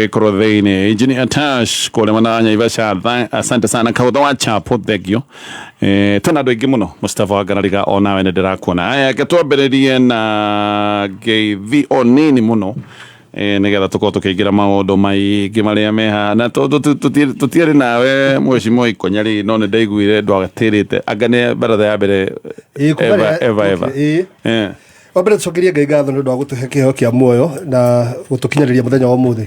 Korotheine Engineer Tash kole mananya Ivasha, asante sana kautha wa chapo thegio tuna ndu ingi muno Mustafa Garariga ona we ndirakuona aya ketwambererie na geithi onini muno nigetha tukorwo tukiingira maundu maingi maria meha na tutiari nawe mweshimo ikonyari no ndaiguire ndwagatirite angane baratha ya mbere eva wabere tucokerie Ngai ngatho nĩ ũndũ wa gũtũhe kĩheo kĩa muoyo na gũtũkinyĩrĩria mũthenya wa ũmũthĩ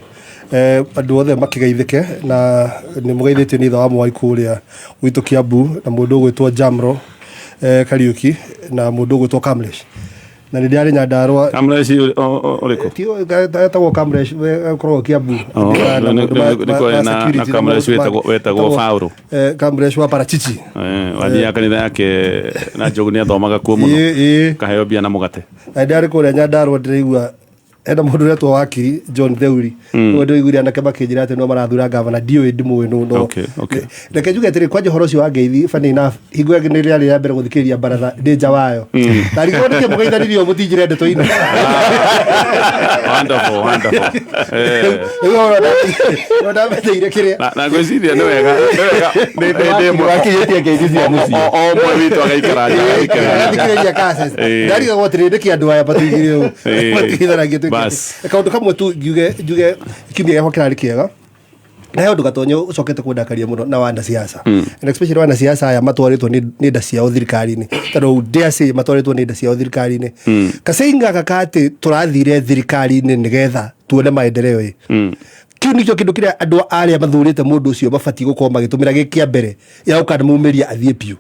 andũ othe makĩgeithĩke na nĩ mũgeithĩtio nĩ ithe wa mwai kũrĩa gwitũ Kiambu na mũndũ ũgwĩtwo Jamro Kariuki na mũndũ ũgwĩtwo Kamlesh na nĩ ndĩarĩ Nyandarua Kamlesh ũrĩkũ tio gatagwo Kamlesh korwo Kiambu na Kamlesh wetagwo Fauru Kamlesh wa Parachichi wathia kanitha yake na njogu nĩ athomaga kuo mũno kaheo bia na mũgate ndĩarĩ kũrĩa Nyandarua ndĩraigua enda mundu retwo wakiri John Theuri mundu iguri anake makijira ati no marathura gavana dio ndimuwe no okay reke juge atiri kwa johoro cio wa Ngeithi funny enough higwe nĩ rĩarĩ ya mbere gũthikĩria baratha ndĩnja wayo na rĩko ndike mũgeithanirio mũtinjire ndeto ino wonderful no ndameteire kire na gwĩciria nĩ wega ndĩ mũrakĩrĩtie Ngeithi cia mũciĩ o mwe witũ agaikara thikĩrĩria kases ndariga gũtirĩndĩkia andũ aya batigire matigithanagia bas kaundu kamwe tu juge kimia yako kirari kiega na yo ndugatonye ucokete kundakaria muno na wanda siasa and especially wanda siasa ya matwaritwo ni nda cia thirikari-ini tondũ dare say matwaritwo ni nda cia thirikari-ini Kaseinga kakati turathire thirikari-ini nigetha tuone maendeleo kiu nikyo kindu kiria andu aria mathurite mundu ucio mabati gukorwo magitumira gikia mbere ya ukana mumiria athie piu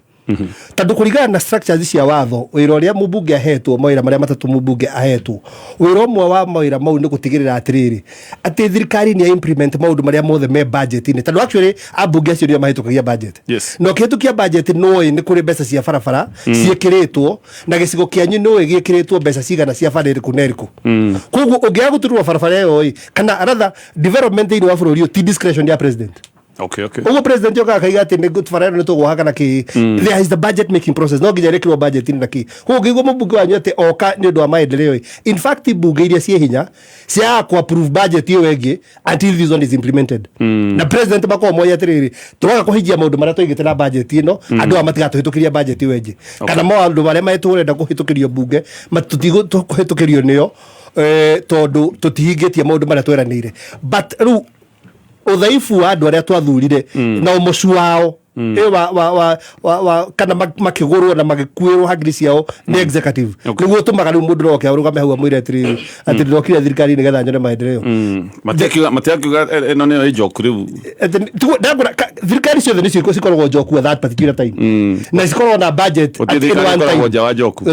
tondu kurigana na structures cia watho wira uria mubunge ahetwo mawira maria matatu mubunge ahetwo wira umwe wa mawira mau ni gutigirira atiriri ati thirikari ni implement maundu maria mothe me budget ni tondu actually abunge acio ni mahitukagia budget no kihitukia budget no ni kuri mbeca cia barabara ciekiritwo na gicigo kianyu no gikiritwo mbeca cigana cia barabara kuneriku koguo ungiaga guturwo barabara yo kana rather development ni wa bururi ti discretion ya president. Okay. Ogo president yoka kaiga ati ni gutfarana nito gwaka na ki there is the budget making process no ginya rekirwo budget ni naki ho gigo mubunge wanyu ati oka ni undu wa maendeleo in fact bunge iria cie hinya cia ku approve budget iyo wengi until this one is implemented na president bako moya atiriri turaga kuhijia maundu maria toigite na budget ino andu amatigatũhĩtũkĩria budget iyo wengi kana maundu maria maitũrenda kuhĩtũkĩrio bunge matutigo kuhĩtũkĩrio niyo tondu tutihingĩtie maundu maria tweranĩire but ru uthaifu wa andu aria twathurire na umucu wao wa kana makigurwo na magikuirwo hagiri ciao ni executive niguo tumaga riu mundu roke arugame hau amwire atiri ati ndokire thirikari nigetha nyone maendeleo matiakiuga eno nio ijoku riu thirikari ciothe ni cikoragwo njoku that particular time na cikoragwo na budget at one time nja wa njoku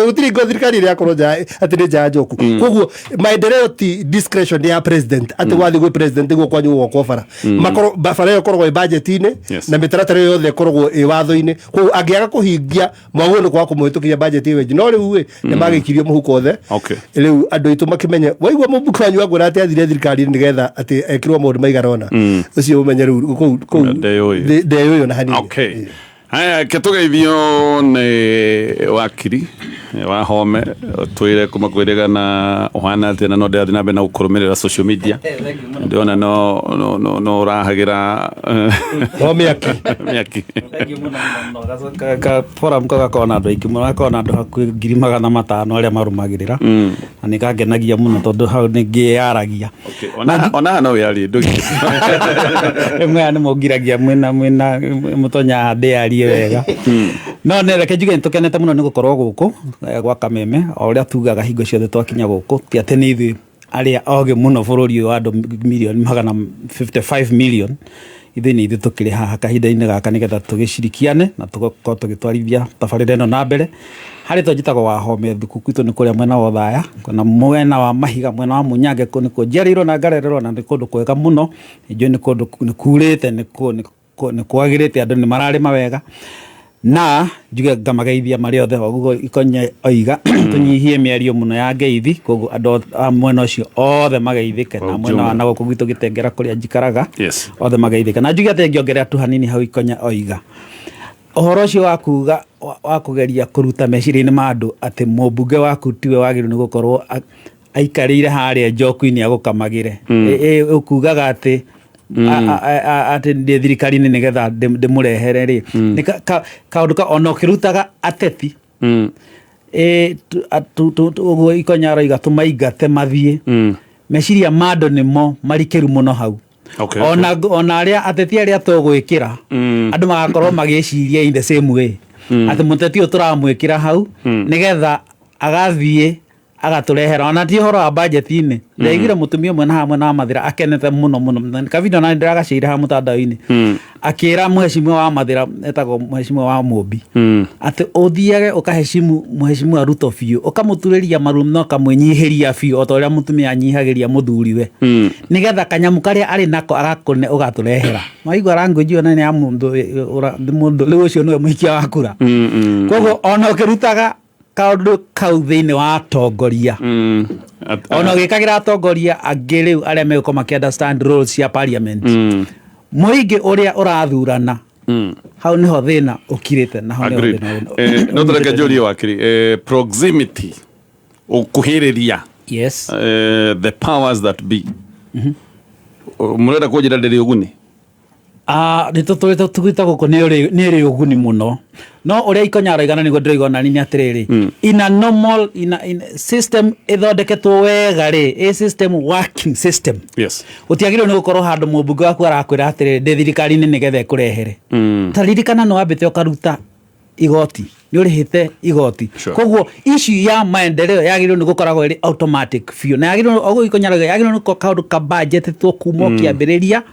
gutirigo thirikari iria korwo nja ati ni nja njoku koguo maendeleo ti discretion ya president ati wathi gwe president niguo kwanyu gwo bara makoro bara yo korwo budget-ini na mitaratara yothe korwo watho-ini ko angiaga kuhingia mwagono kwa kumuhitukia budget iyo no riu ni magikirio muhuko othe riu andu itu makimenye waigwa mubuku wanyu agura ati athire thirikari nigetha ati ekirwo maundu maigarona ucio umenye riu ko ndeyo na hani haya ketugeithio ni wakiri wa home twire kumakwirega na uhana ati no ndathi na bena ukurumirira social media ndiona no rahagira miaki ka forum ka kona andu aingi muno kona andu haku 500 aria marumagirira na nikagenagia muno tondu hau ni ngiaragia ona no yari ndugi emwe ani mugiragia mwina mutonya ndiari wega no nereke njuge ntukenete muno nigukorwo guku gwa Kameme oria tugaga hingo ciothe twakinya guku ti ati ni ithi aria oge muno bururi wa andu milioni 155 million ithi ni ithi tukiri haha kahinda-ini gaka nigetha tugicirikiane na tugokorwo tugitwarithia tabarĩra ĩno na mbere hari twajitagwo wa home thuku kwitu ni kuria mwena wa Thaya kana mwena wa Mahiga mwena wa Munyange kuniko njiarirwo na ngarererwo na ni kundu kwega muno injo ni kundu ni kurite ni kwagirite andu ni mararima wega na njuge ngamageithia mari othe oguo ikonye oiga tunyihie miario muno ya Ngeithi koguo andu mwena ucio othe mageithike na mwena wa nago kugwitu gitengera kuria njikaraga othe mageithike na njuge ate ngiongerea tu hanini hau ikonye oiga ohoro ucio wakuga wa kugeria kuruta meciria-ini ma andu ati mubunge waku tiwe wagiru ni gukorwo aikarire haria njoku-ini agukamagire ukugaga ati ati ndi thirikari-ini nigetha ndimurehere ri ni kaundu ka ono kirutaga ateti uguo Ikonyaro igatumaingate mathie meciria mando nimo marikiru muno hau ona aria ateti aria tugwikira andu magakorwo magiciria in the same way ati muteti uyu turamwikira hau nigetha agathie agaturehera ona ti horo wa budget-ini ndaigire mutumia mwe na hamwe na Mathira akenete muno ka video na ndiragacira ha mutandao-ini akira mheshimiwa wa Mathira etagwo mheshimiwa wa Mumbi ati uthiage ukaheshimu mheshimiwa Ruto biu ukamuturiria marumu no kamwenyihiria biu otoria mutumia anyihagiria muthuriwe nigetha kanyamu karia ari nako agakune ugaturehera maigwa language ona ni ya mundu riu ucio niwe muikia wa kura koguo ona ukirutaga kaundu kau thiini wa atongoria ona gikagira atongoria angi riu aria megukoma makiunderstand roles cia parliament muingi uria urathurana hau niho thina ukirite na hau niho thina no tureke njuri wakiri proximity ukuhiriria yes the powers that be murenda kujira ndiri uguni nitutwite tugita guko ni ri uguni muno no uria Ikonyaro igana nigo ndirigona ni atiriri in a normal in system ithondeketwo wega ri system working system yes utiagirwo ni gukorwo handu mubunge waku arakwira atiriri ndi thirikari-ini nigetha kurehere taririkana no ambite ukaruta igoti ni urihite igoti koguo issue ya maendeleo yagirwo ni gukoragwo iri automatic fio na yagirwo ogo Ikonyaro yagirwo ni kaundu ka budget to kumo kiambiriria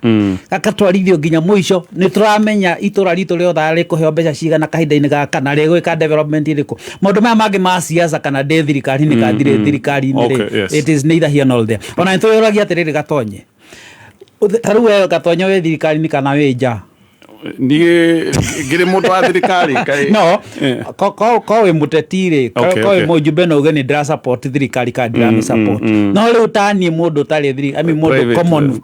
gakatwarithio nginya muico ni turamenya itura ritu rio thari kuheo mbeca cigana kahinda-ini gaka kana rigwika development iriku maundu maya mangi ma siasa kana de thirikari-ini kathire thirikari-ini it is neither here nor there ona nituyuragia atiriri Gatonye taru we Gatonye we thirikari-ini kana we nja ni ngire mundu wa thirikari kai no ko we mutetire ko we mujumbe no gani dra support thirikari ka dra support no le utani mundu tari thirikari I mean mundu common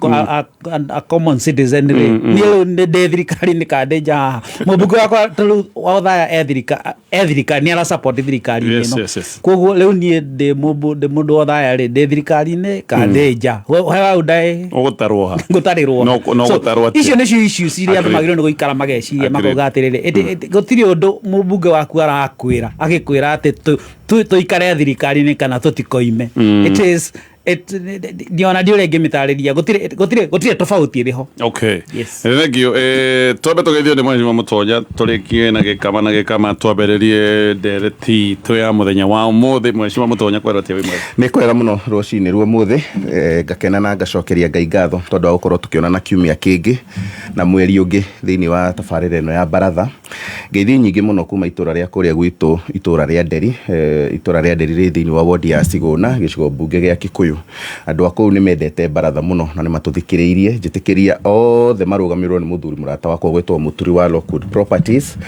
a common citizen ni de thirikari ni ka deja mubugu wako taru wathaya thirikari ni ara support thirikari no koguo leu ni de mundu wathaya ri de thirikari ni ka deja we udai ugutarwo gutarirwo no gutarwo icio ni issues iria magiro ikara mageciria makogatirire gutiri undu mubunge waku arakwira agikwira ati tuikare thirikari-ini kana tutikoime it is diona dio rege mitariria gutire tofauti iriho yes thengio tobe tugethio ni mwanyi mutonya turikie na gikama twamberirie ndereti tuya muthenya wa umuthi mwanyi mutonya kwerete wi mwega ni kwega muno rucini ruo muthi ngakena na ngacokeria Ngai ngatho tondu wa gukorwo tukiona na kiumia kingi na mweri ungi thiini wa tabarire ino ya baratha ngeithi nyingi muno kuma itura ria kuria gwitu itura ria Nderi ri thiini wa ward ya Siguna gicigo bunge gia Kikuyu andu akuu ni mendete baratha muno na ni matuthikiriirie njitikiria othe marugamirwo ni muthuri murata wakwa gwitwo Muturi wa Lockwood Properties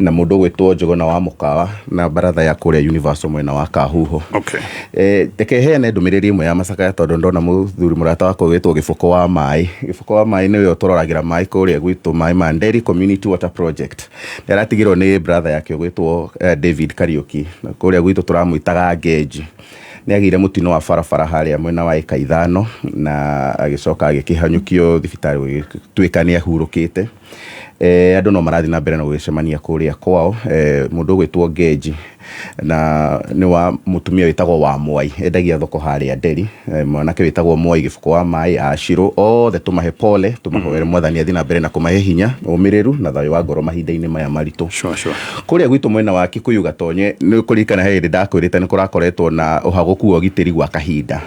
na mundu gwitwo Njogona wa Mukawa na baratha ya kuria Universal mwena wa Kahuho tekeheane ndumiriri imwe ya macakaya tondu ndona muthuri murata wakwa gwitwo Gifuko wa Mai niwe uturoragira mai kuria gwitu mai ma Nderi Community Water Project neratigirwo ni brother yake gwitwo David Kariuki kuria gwitu turamuitaga Ngeji ni agire mutino wa barabara haria mwena wa eka 5 na agicoka agikihanyukio thibitari twikani ahurukite andu no marathi na mbere na gwicemania kuria kwao mundu gwitwo Ngeji na ni wa mutumia witagwo wa Mwai endagia thoko haria Nderi mwanake witagwo Mwai Gifuko wa Mai Ashiro othe tumahe pole tumahoere mwathani athi na mbere na kumahe hinya umiriru na thayo wa ngoro mahinda-ini maya maritu kuria gwitu mwena wa Kikuyu Gatonye ni kurikana hindi ndakwirite ni kurakoretwo na uhaguku wa gitiri gwa kahinda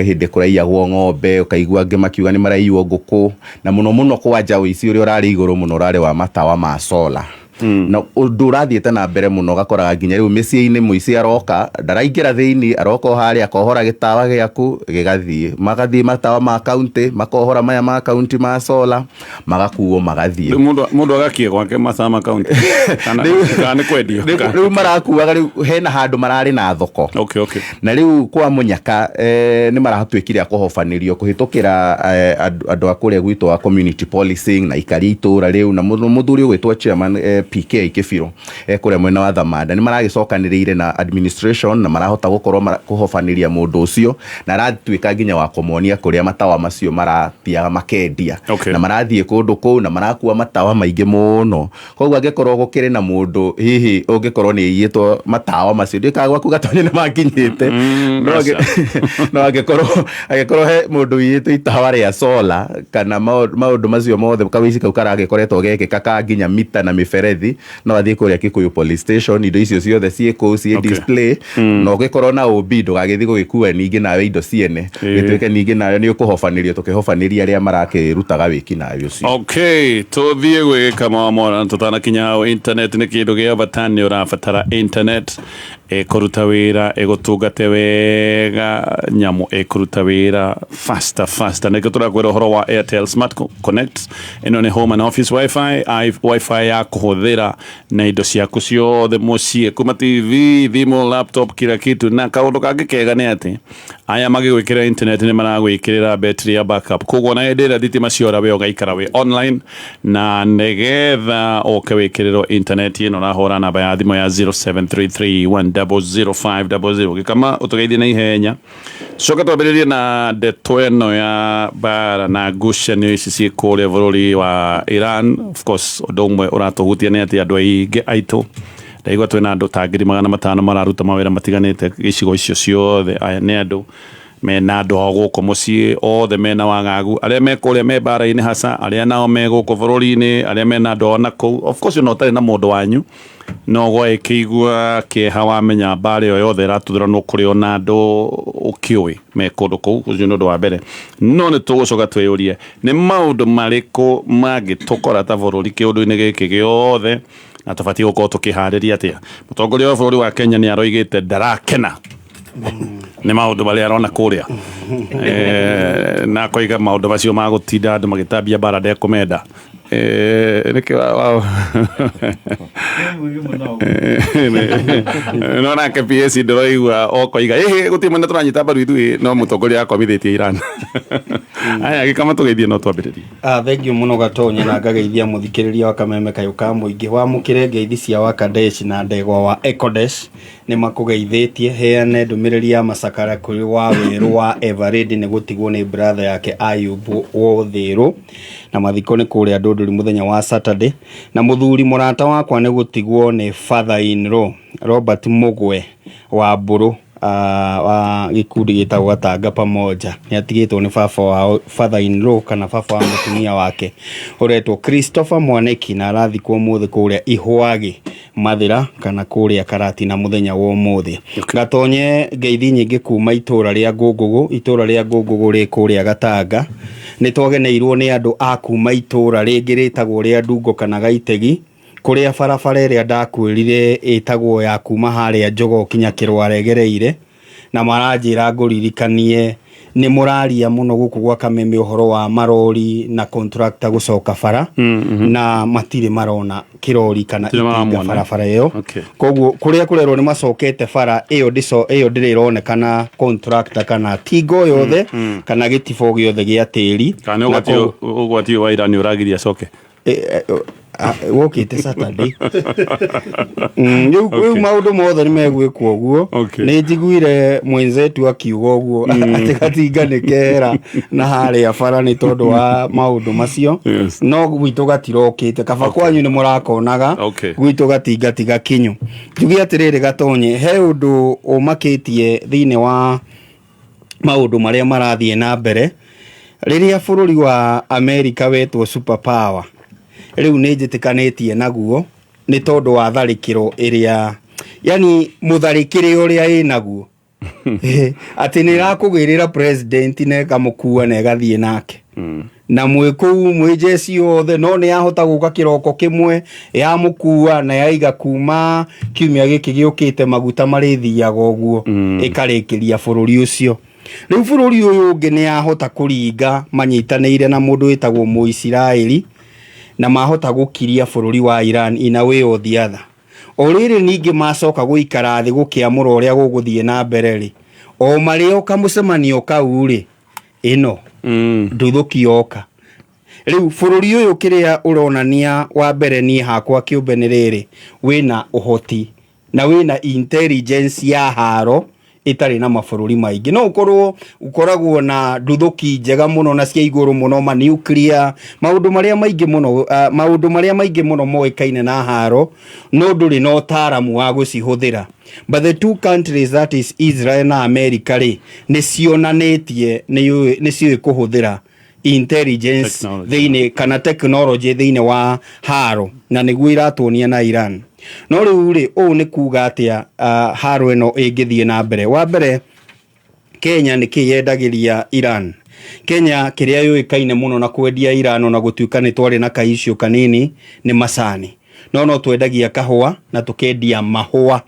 hindi kuraiyagwo ng'ombe ukaigua angi makiuga ni maraiywo nguku na muno kwa njaũ ici uri urari iguru muno urari wa matawa ma solar na undu urathiete na mbere muno gakoraga nginya riu micii-ini muici aroka ndaraingira thiini aroka haria akohora gitawa giaku gigathie magathie matawa ma county makohora maya ma county ma solar magakuo magathie mundu agakie gwake matawa ma county kana kwendio riu marakuaga riu hena handu marari na thoko na riu kwa Munyaka ni marahatwikire akohofanirio kuhitukira andu akuria gwitu wa community policing na ikari itura riu na muthuri gwitwo chairman PK Kibiro kuria mwena wa Thamanda ni maragicokaniriire na administration na marahota gukorwo kuhofaniria mundu ucio na aratuika nginya wa komonia kuria matawa macio maratia makendia na marathie kundu kou na marakua matawa maingi muno koguo angikorwo gukire na mundu hihi ungikorwo ni yitwo matawa macio ndikagwa kugatonye ni makinyite no angikorwo he mundu yitwo itawa ria solar kana maundu macio mothe kawici kau karagikoretwo gekika ka nginya mita na miberethi no athie kuria Kikuyu police station indo icio ciothe cieko cie display no gikorwo na OB ndugagithie gugikua ningi nawe indo ciene gituike ningi nawe ni ukuhofanirio tukihofaniria aria marakirutaga wiki nayo cio okay tuthie gwika mamora tutana kinya internet ni kindu gia batani urabatara internet kuruta wira egutungate wega nyamu kuruta wira faster niko turakwira horo wa Airtel Smart Connect ino ni home and office wifi ya kuhuthira na indo ciaku ciothe mucie kuma TV thimo laptop kila kitu na kaundu kangi kega ni ati aya magigwikira internet ni maragwikirira battery ya backup koguo na endera thitima ciora we ugaikara we online na negetha ukawikiriro internet ino na hora namba ya thimo ya 0733100500 gikama utugeithie na ihenya coka twambiririe na ndeto eno ya bara na ngucanio ici ciikuria bururi wa Iran. Of course undu umwe uratuhutia ni ati andu aingi aitu ndaigua twina andu ta 500 mararuta mawira matiganite gicigo icio ciothe aya ni andu mena andu guku mucii othe mena wangagu aria mekuria me bara-ini hasa aria nao me guku bururi-ini aria mena andu ona kou. Of course no tari na mundu wanyu no gwa ikigua kieha wamenya bara yo yothe ratuthiranwo kuri ona andu ukiui me kundu kou ucio ni undu wa mbere no ni tugucoka twiyurie ni maundu mariku magitukora ta bururi kiundu-ini giki giothe na tubati gukorwo tukihariria atia. Mutongoria wa bururi wa Kenya ni aroigite ndarakena ni maundu baria arona kuria na koiga maundu macio magutinda andu magitambia bara ndekumenda niki wow no na KPS ndoigwa okoiga gutimana turanyita baru ithu no mutongoria akomithitie Iran aya gikama tugeithie no twambiririe thank you muno Gatonye na ngageithia muthikiriria wa Kameme kayo ka muingi wa mukire ngeithi cia wa Kadesh na ndegwa wa Ecodesh ni makugeithitie heane ndumiriri ya macakara kuri wa wiru wa Everready ni gutigwo ni brother yake Ayubu Wothiru na mathiko ni kuria Ndunduri muthenya wa Saturday na muthuri murata wakwa ni gutigwo ni father in law Robert Mugwe wa Mburu wa gikundi gitagwo Tanga Pamoja ni atigitwo ni baba wa father in law kana baba wa mutumia wake uretwo Christopher Mwaneki na arathikwo muthi kuria Ihwagi Mathira kana kuria Karati na muthenya wa umuthi. Gatonye ngeithi nyingi kuma itura ria Ngungugu ri kuria Gatanga ni twageneirwo ni andu a kuma itura ringi ritagwo ria Ndungo kana Gaitegi kuria barabara iria ndakwirire itagwo ya kuma haria Njogo kinya Kirwaregereire na maranjira nguririkanie ni muraria muno guku gwa Kameme uhoro wa marori na contractor gucoka bara na matire marona kirori kana itinga barabara iyo koguo kuria kurerwo ni macokete bara iyo ndirironekana contractor kana tigo yothe kana gitibo giothe gia tiri kana ugwatio wa Iran uragiria coke wokite Saturday you maundu mothe ni megwikwo guo ni njiguire mwenzetu akiuga guo ati gatinganikera na haria bara ni tondu wa maundu macio no gwitu gatirokite kaba kwanyu ni murakonaga gwitu gatingatiga kinyu tugi atiriri Gatonye he undu umakitie thiine wa maundu maria marathie na mbere riria bururi wa America wetwo super power riu ni njitikanĩtie naguo ni tondu wa tharikiro iria yani mutharikire uria inaguo ati ni rakugirira president ne kamukua ne gathie nake na mwikuu mwijeci yothe no ni ahota guka kiroko kimwe ya mukua na yaiga kuma kiumia giki giukite maguta marithiaga uguo ikarikiria bururi ucio riu bururi uyu ungi ni ahota kuringa manyitanĩire na mundu witagwo Muisiraeli na mahota gukiria bururi wa Iran in a way or the other orire ningi macoka guikara thi gukiamura uria guguthie na mbere ri o mario kamucemanio kau ri ino nduthuki yoka riu bururi uyu kiria uronania wa mbere ni hakwa kiumbe ni riri wina uhoti na wina intelligence ya haro itari na mabururi maingi no ukoragwo na nduthuki njega muno na cia iguru muno ma nuclear maundu maria maingi muno moikaine na haro no nduri no taramu wa gucihuthira. But the two countries, that is Israel na America ni cionanitie ni cioi kuhuthira intelligence thiini kana technology thiini wa haro na niguo iratuonia na Iran. No riu ni kuga atia haro eno ingithie na mbere. Wa mbere Kenya ni kiyendagiria Iran. Kenya kiria yoikaine muno na kwendia Iran na gutuika ni twari na kaicio kanini ni macani. No twendagia kahua na tukendia mahua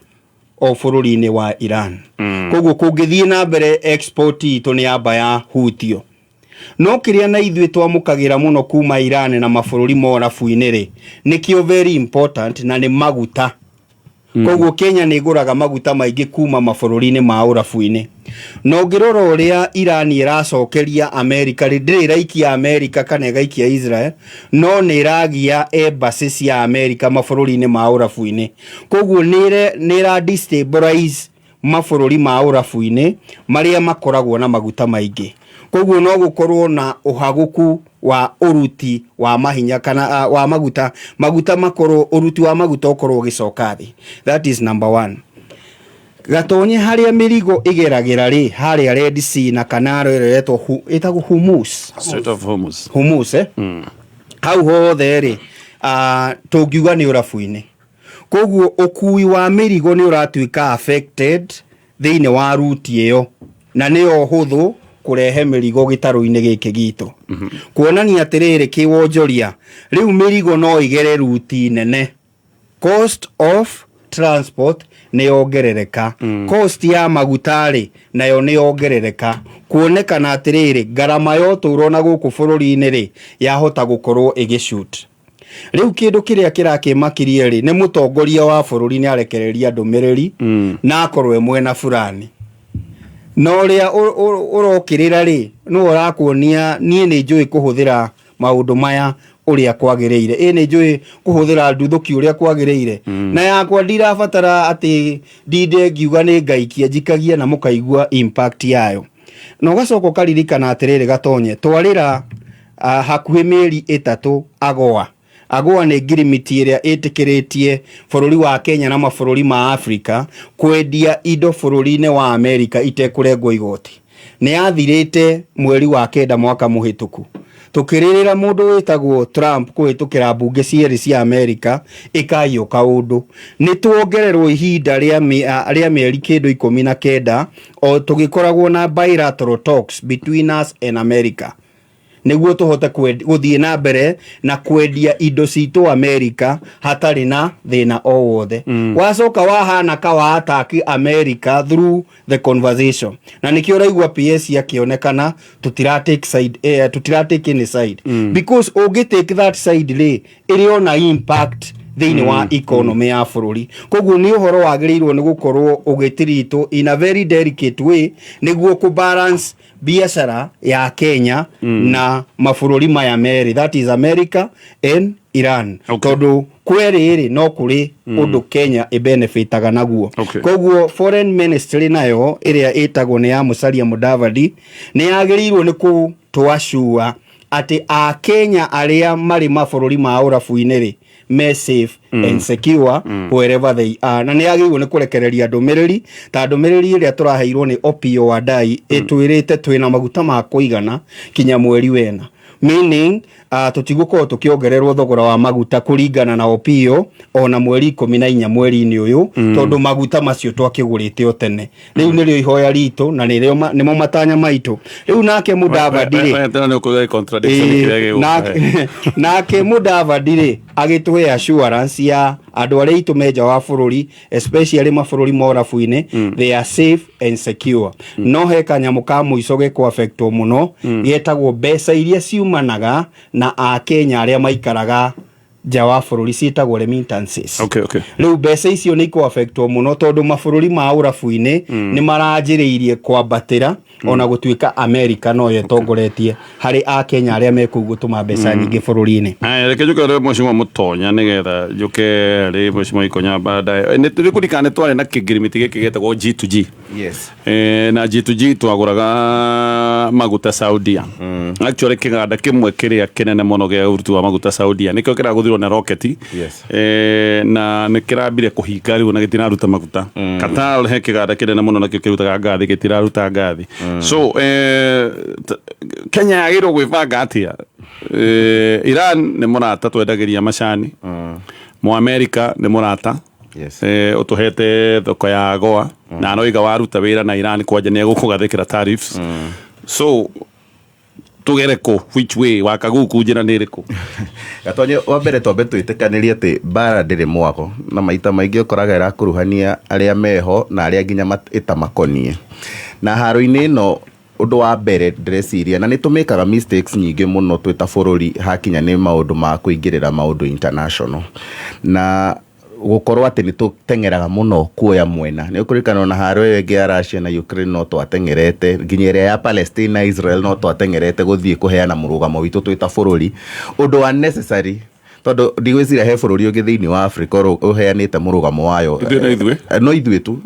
o bururi-ini wa Iran. Koguo kungithie na mbere export itu ni amba ya hutio. No kiria na ithui twamukagira muno kuma Iran na mabururi morabu-ini nikio very important na ni maguta. Koguo Kenya ni iguraga maguta maingi kuma mabururi-ini ma urabu-ini. No ngirora uria Iran iracokeria America ndiri raikia America kana gaikia Israel no ni iragia embassies ya America mabururi-ini ma urabu-ini. Koguo ni ra destabilize mabururi ma urabu-ini maria makoragwo na maguta maingi. Koguo no gukorwo na uhaguku wa uruti wa mahinya kana wa maguta makorwo uruti wa maguta ukorwo gicoka thi. That is number 1. Gatonye haria mirigo igeragira haria Red Sea na kanaro iretwo itago Hormuz. Strait of Hormuz. Hormuz hau hothe tungiuga ni urabu-ini. Koguo ukui wa mirigo ni uratuika affected thiini wa route iyo na ni huthu kurehe mirigo gitaru-ini giki gitu. Kuonania atiriri kiwonjoria riu mirigo no igere route nene. Cost of transport ni ongerereka. Cost ya magutari nayo ni ongerereka. Kuonekana atiriri garama yo turona guku bururi-ini yahota gukorwo igishoot. Riu kindu kiria kirakimakirie ni mutongoria wa bururi ni arekereria ndumiriri na akorwe mwena fulani. No ria urokirira no urakuonia nie ni njui kuhuthira maundu maya uria kwagiriire ni njui kuhuthira nduthuki uria kwagiriire na yakwa ndirabatara ati ndinde ngiuga ni ngaikia njikagia na mukaigua impact yayo. No gacoka karirikana atiriri gatonye twarira hakuhi mieri 3 AGOA ni ngirimiti iria itikiritie bururi wa Kenya na mabururi ma Africa kwendia indo bururi-ini wa America itekurengwo igoti. Ni yathirite mweri wa 9 mwaka muhituku. Tukiririra mundu witagwo Trump kuhitukira bunge cieri cia America ikayuka undu ni tuongererwo ihinda ria mieri kindu 19 o tugikoragwo na bilateral talks between us and America. Niguo tuhote guthie na mbere na kwendia indo citu America hatari na thina o wothe. Wacoka wahana ka wa attack America through the conversation. Na nikio raigua PS yakionekana tutiratake side tutiratake any side because oge take that side iri ona impact thiini wa economy ya bururi. Koguo ni uhoro wagirirwo ni gukorwo ugitirito in a very delicate way niguo ku balance biashara ya Kenya na mabururi maya meri, that is America and Iran. Tondu kweri no kuri undu Kenya ibenefitaga naguo. Koguo foreign ministry nayo iria itagwo ni ya Musalia Mudavadi ni yagirirwo ni kutwashua ati a Kenya aria mari mabururi ma urabu-ini me safe and secure wherever they are. Na ni agirwo ni kurekereria ndumiriri ta ndumiriri iria turaheirwo ni Opiyo Wandayi itwirite twina maguta ma kuigana kinya mweri wena, meaning tutigukorwo tukiongererwo thogora wa maguta kuringana na Opiyo ona mweri 14 mweri-ini uyu tondu maguta macio twakigurite otene. Riu nirio ihoya ritu na nimo matanya maitu. Riu nake Mudavadi nake Mudavadi agitwe assurance ya andu aria itumeja wa bururi especially mabururi morabu-ini they are safe and secure. No he kanyamu ka muico geko affect muno yetagwo mbeca iria ciumanaga na a Kenya aria maikaraga nja wa bururi cietagwo remittances. Riu mbeca icio ni iko affect muno tondu mabururi ma urabu-ini ni maranjiriirie kwambatira ona gutuika America no yetongoretie hari a Kenya aria mekugutuma mbeca nyingi bururi-ini. Reke juke re mheshimiwa Mutonya nigetha juke ri mheshimiwa Ikonya baadaye ni turikurikane tware na kigirimiti giki getagwo G2G. Yes. Na G2G twaguraga maguta Saudia. Actually kiganda kimwe kiria kinene muno gia urutu wa maguta Saudia nikio kiraguthirwo na rocket. Yes. Na nikirambire kuhinga riu na gitinaruta maguta. Qatar he kiganda kinene muno nakio kirutaga ngathi gitiraruta ngathi. So Kenya yagirwo gwibanga atia. Iran ni murata twendagiria macani. Mu America ni murata. Yes. Utuhete thoko ya goa na no iga waruta wira na Iran kwanja ne gukugathikira tariffs. So tugereko which way wakaguku njira niriku gatonye wa mbere twambe twitikanirie ati bara ndiri mwako na maita maingi ukoraga irakuruhania aria meho na aria nginya itamakonie na haro-ini no undu wa mbere ndreciria na nitumikaga mistakes nyingi muno twita bururi hakinya ni maundu ma kuingirira maundu international na gukorwo ati nitutengeraga muno kuoya mwena ni ukurikana na haro yenge ya Russia na Ukraine no twatengerete nginyere ya Palestine na Israel no twatengerete guthie kuheana murugamo witu twita bururi undu unnecessary todo ndigwicira he bururi ungi thiini wa Africa uheanite murugamo wayo no ithue tu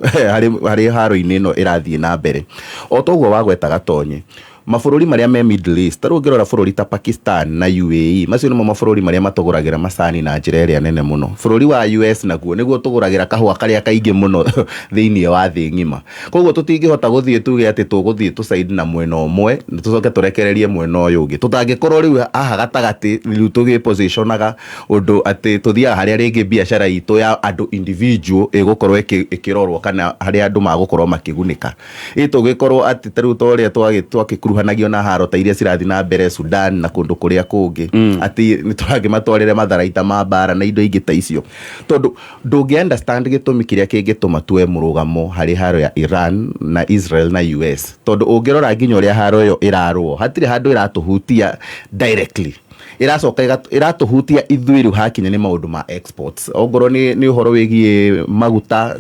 hari haro-ini no irathie na mbere o toguo wagweta gatonye mabũrũri maria me Middle East taru ngirora bũrũri ta Pakistan na UAE macio nimo mabũrũri maria matuguragira macani na njira iria nene muno bũrũri wa US naguo niguo tuguragira kahua karia kaingi muno thiini wa thi ngima koguo tutingihota guthie tuge ati tuguthie tu side na mwena umwe tucoke turekererie mwena uyu ungi tutangikorwo riu aha gatagati riu tugi positionaga undu ati tuthia haria ringi biashara itu ya andu individual igukorwo ikirorwo kana haria andu magukorwo makigunika itugikorwo ati taru toria twagikuruhanagio na haro ta iria cirathi na mbere Sudan na kundu kuria kungi ati niturangi matwarire matharaita ma bara na indo ingi ta icio tondu ndungi understand gitumi kiria kingituma tuwe murugamo hari haro ya Iran na Israel na US tondu ungirora nginya uria haro yo irarwo hatire handu iratuhutia directly iracoka iratuhutia ithuiru hakinya ni maundu ma exports ongoro ni uhoro wigie maguta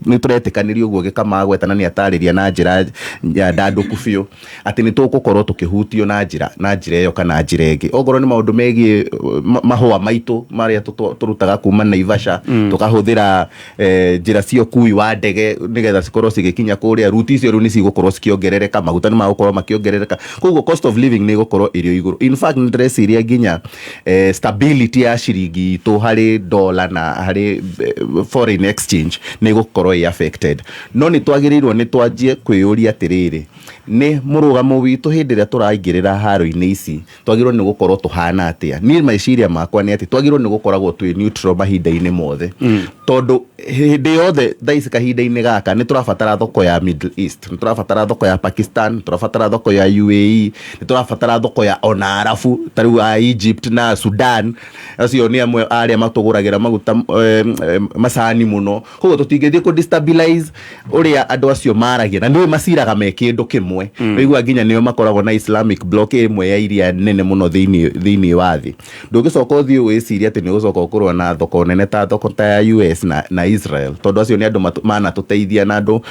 ni turetikanirio uguo gikama gwetana ni atariria na njira ya ndanduku biu ati ni tugukorwo tukihutio na njira iyo kana njira ingi ongoro ni maundu megie mahua maitu maria turutaga kuma Naivasha tukahuthira njira cio kui wa ndege nigetha cikorwo cigikinya kuria ruti icio ru ni cigukorwo cikiongerereka maguta ni magukorwo makiongerereka koguo cost of living ni gukorwo irio iguru in fact ndreciria ginya stability ya shiringi to hari dollar na hari foreign exchange ni gukorwo i affected no ni twagirirwo ni twanjie kwiyuria atiriri ni murugamo witu hindi ria turaingirira haro-ini ici twagirwo ni gukorwo tuhana atia ni maiciria makwa ni ati twagirwo ni gukoragwo twi neutral mahinda-ini mothe tondu hindi yothe thaici kahinda-ini gaka ni turabatara thoko ya Middle East ni turabatara thoko ya Pakistan ni turabatara thoko ya UAE ni turabatara thoko ya ona Arafu taru Egypt na Sudan acio ni amwe aria matuguragira maguta macani muno koguo tutingithie ku destabilize uria andu acio maragia na ni maciraga me kindu kimwe igua nginya nio makoragwo na Islamic bloc imwe ya iria nene muno thiini wa thi ndungicoka uthie wiciria ati ni ucoka ukorwo na thoko nene ta thoko ta ya US na Israel tondu acio ni andu mana tuteithia na andu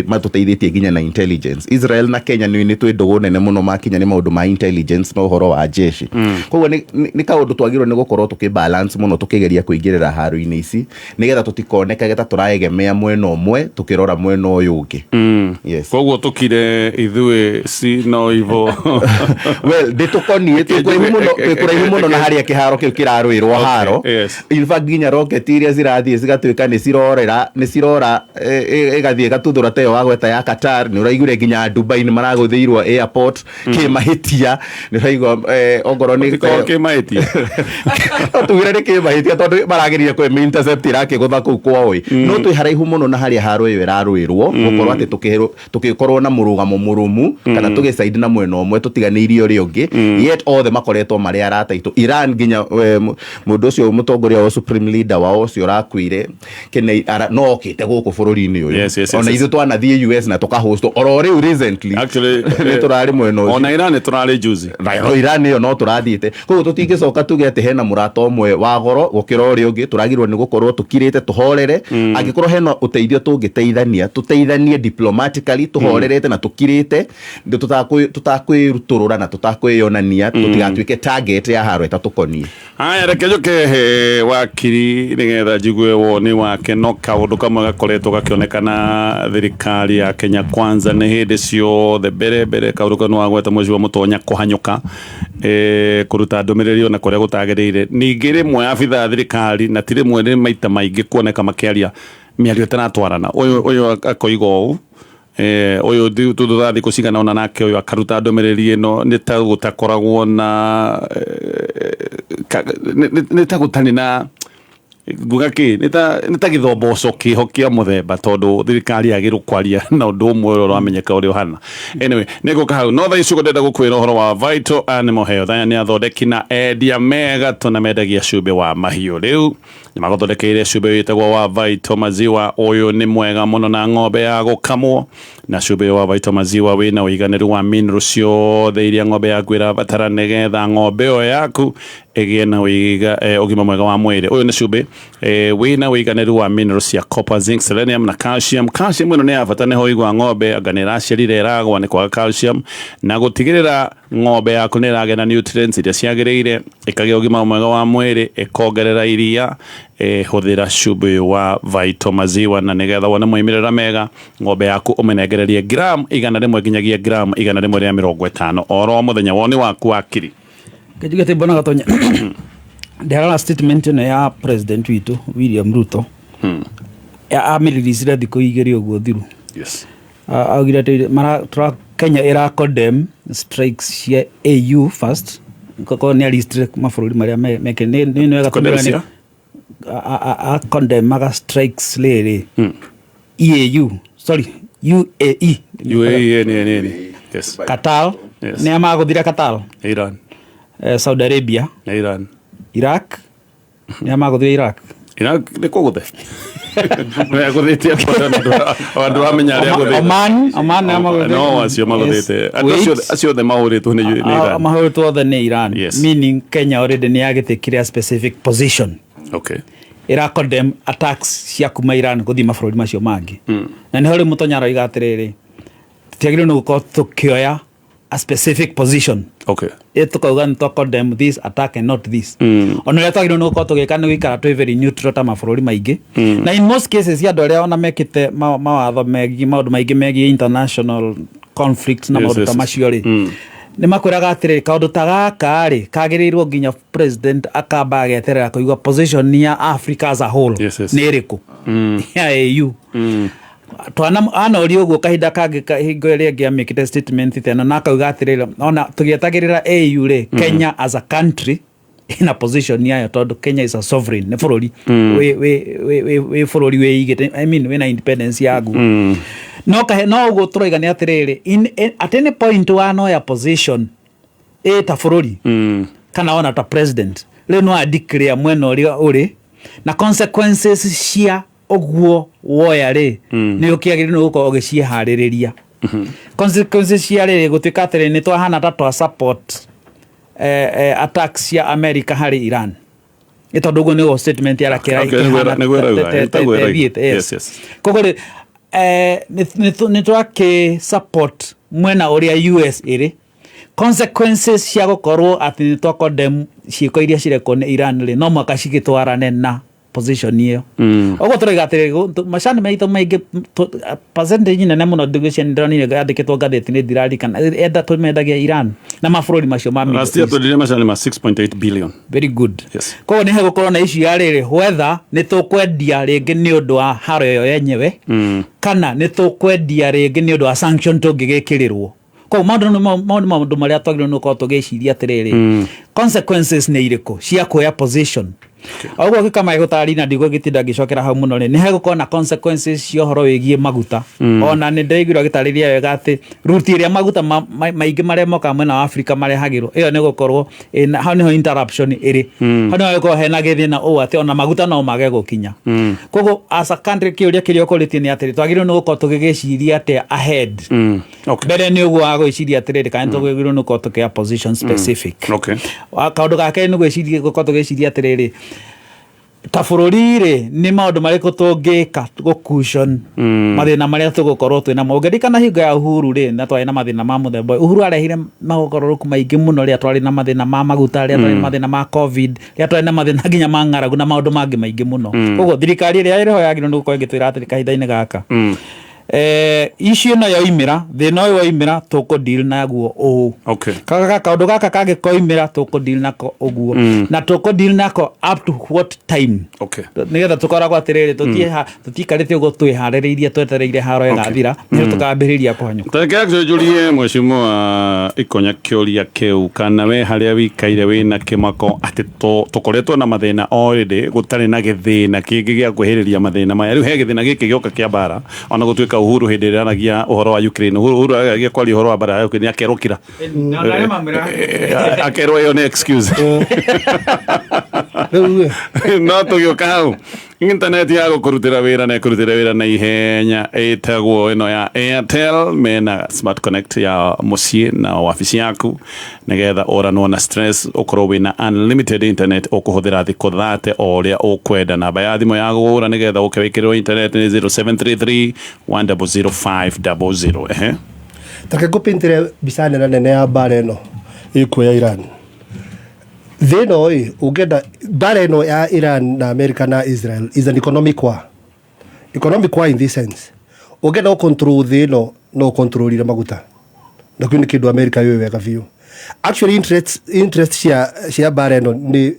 matuteithĩtie nginya na intelligence Israel na Kenya ni twi ndugu nene muno makinya ni maundu ma intelligence no horo wa jeshi koguo ni kaundu twagirwo ni gukorwo tukibalance muno tukigeria kuingirira haro-ini ici nigetha tutikoneka geta turaegemea mwena umwe tukirora mwena uyu ungi yes koguo tukire ithue si no ivo well ditukonie kuraihu muno na haria kiharo kiu kirarwirwo haro in fact ginya rocket iria zirathie cigatuika ni cirora igathie gatuthura teyo wagweta ya Qatar ni uraigure ginya Dubai ni maraguthiirwo airport kimahitia ni uraigwa ongoro ni kimahitia tugire ni kimahitia tondu maragirire kwe intercept irake gutha ku kwoi no twi haraihu muno na haria haro iyo irarwirwo gukorwo ati tukikorwo na murugamo murumu kana tugicaidi na mwena umwe tutiganiirio ri ungi yet othe makoretwo mari arataitu Iran ginya mundu ucio mutongoria wa supreme leader wao ucio rakwire kene no okite guku bururi-ini uyu ona ithu twanathie US na tukahost oro riu recently actually ni turari mwena ona Iran turari juzi Iran iyo no turathie twathiite koguo tutingicoka tuge ati hena murata umwe wa goro gukira uri ungi turagirwo ni gukorwo tukirite tuhorere angikorwo hena uteithio tungiteithania tuteithanie diplomatically tuhorerete na tukirite tutakwiruturura na tutakwiyonania tutigatuike target ya haro etatukonie aya rekejoke wakiri nigetha jigue woni wake no kaundu kamwe gakoretwo gakionekana thirikari ya Kenya Kwanza ni hindi ciothe mbere kaundu kanu wagweta mwezi wa Mutonya kuhanyuka kuruta ndumiriri na kuria gutagirire ningi rimwe abitha thirikari na tiri mwe maita maingi kuoneka makiaria miario taratwarana uyu akoigo u uyu tuthathi kucigana ona nake uyu akaruta ndumiriri ino ni ta gutakoragwo na ni ta gutani na gugaki nita githomboco kihokia muthemba tondu thirikari agiru kwaria na undu umwe uramenyeka uri hana anyway nego kahau no tha icugo ndenda gukwira uhoro wa Vital Animal Health aya ni athondeki na endia mega tuna mendagia cumbi wa mahiu riu ni magothondekeire cumbi witagwo wa Vital Maziwa uyu ni mwega muno na ng'ombe ya gukamwo na cumbi wa Vital Maziwa wina uiganiru wa mineral ciothe iria ng'ombe yaku irabatara nigetha ng'ombe yo yaku igie na ugima mwega wa mwiri uyu ni cumbi wina uiganiru wa minerals cia copper, zinc, selenium na calcium ino ni abata ni ho igwa ng'ombe aganira ciarire iragwa ni kwa calcium na gutigirira ng'ombe yaku ni iragena nutrients iria ciagirire ikagia ugima mwega wa mwiri ikongerera iria huthira cumbi wa Vital Maziwa na nigetha wona moimirira mega ng'ombe yaku umenengererie gram 100 nginyagia gram 150 oro muthenya woni waku wakiri kejigete bona gatonya ndera statement ino ya president witu William Ruto ya amiriricira thiko igiri uguo thiru agira mara tra Kenya era condemn strikes ya AU first koko ni restrict mafururi maria meke ni wega kumbira a condemn maga strikes lere EAU sorry UAE yes Qatar ni amaguthira Qatar Iran Saudi Arabia Iran Iraq ni amaguthira Iraq ni kuguthe na guthite andu amenya ria guthite Oman ni amaguthite no acio maguthite acio the mahuritwo ni Iran mahuritwo the ni Iran meaning Kenya already ni agitikire a specific position okay ira condemn attacks cia kuma Iran guthi mabũrũri macio mangi na ni hori Mutonyaro igatiriri tiagire no ko tukioya a specific position okay tukauga ni to condemn this attack and not this ona ria twagire no ko tugika ni wikara twi very neutral ta mabũrũri maingi na in most cases ya ndore ona mekite mawatho megi maundu maingi megi international conflicts na maundu ta macio ri ni makwiraga atiri kaundu ta gaka ri kagirirwo nginya president akamba ageterera kuigwa position ya Africa as a whole ni iriku ya AU twana ana uri uguo kahinda kangi hingo ria ngia make statement tena na kauga atiri ona tugietagirira AU ri Kenya as a country in a position ya tondu Kenya is a sovereign ne bururi we bururi we igete I mean we na independence yagu no uguo turoiga ni atiriri at any point wano ya position ta bururi kana ona ta president le no declare mweno uri na consequences cia oguo woya ri ni ukiagire no uko ogicihaririria consequences cia ri gutuika atiri ni twahana ta twa support attacks ya America hari Iran ito dogo ni statement ya rakira yes kogore ni twake support mwena uria US iri consequences cia gukorwo ati ni twako dem ciiko iria cireko ni Iran ri no mwaka cigitwarane na position iyo ogo turiga atiri mashani maito maige percentage nene muno negotiation ndani ni yandikitwo ngatheti ni dirari kana enda tumendagia Iran na mabũrũri macio ma last year tũrire mashani ma 6.8 billion very good yes kwa ni hegukorwo na ici yariri whether ni tukwendia ringi ni undu wa haro yo yenyewe kana ni tukwendia ringi ni undu wa sanction tungigikirirwo kwa maundu maria twagire no ko tugiciria atiriri consequences ni iriko cia kuya position Oguo gikama igutari na ndigo gitinda gicokera hau muno ni hegukorwo na consequences cio horo wigie maguta ona ni ndeigirwo gitariria wega ati ruti iria maguta maingi maria moka mwena wa Afrika marehagirwo iyo ni gukorwo hau niho interruption iri hau niho gukorwo hena githina o ati ona maguta no mage gukinya koguo as a country kiuria kirio kuritie ni atiri twagirwo ni gukorwo tugigiciria ati ahead mbere ni uguo agwiciria atiri kana tugigirwo ni gukorwo tukia position specific kaundu gake ni gwiciria gukorwo tugiciria atiri tabururi ni maundu mariko tungika gukushon mathina maria tugukorwo twina mongerikana hingo ya Uhuru na twari na mathina ma muthemba Uhuru arehire magokororuku maingi muno ria twari na mathina ma maguta ria twari na mathina ma covid ria twari na mathina nginya ma ng'aragu na maundu mangi maingi muno koguo thirikari ria iriho yagirwo gukorwo igitwira atiri kahinda-ini gaka icio no yoimira thina uyu waimira tuko deal naguo o kaka kaundu gaka kage koimira tuko deal nako uguo na tuko deal nako up to what time nigetha tukoragwo atiriri tutikarite uguo twihaririirie twetereire haro igathira ni tukambiriria kuhanyuka takega julie mheshimiwa ikonya kiuria kiu kana we haria wikaire wina kimako ati tukoretwo na mathina already gutari na githina kingi gia kuhiriria mathina maya riu he githina giki gioka kia bara ona gutuika Uhuru hindi ria anagia uhoro wa Ukraine Uhuru agia kwali uhoro wa bara yake ni akerukira akerwo yo ne excuse no tugioka hau internet ya gukurutira wira na ihenya etagwo ino ya Airtel mena smart connect ya mucie na office yaku nigetha oranwo na stress ukorwo wina unlimited internet ukuhuthira thiko thate oria ukwenda namba ya thimo ya gura nigetha ukewikirwo internet ni 0733 10500 take kupintire bisane na nene ya bareno iko ya Iran thino ugenda bareno ya Iran na America na Israel is an economic war in this sense ugenda control thino no control ile maguta na kwini kidu America yo wega view actually interest cia bareno ni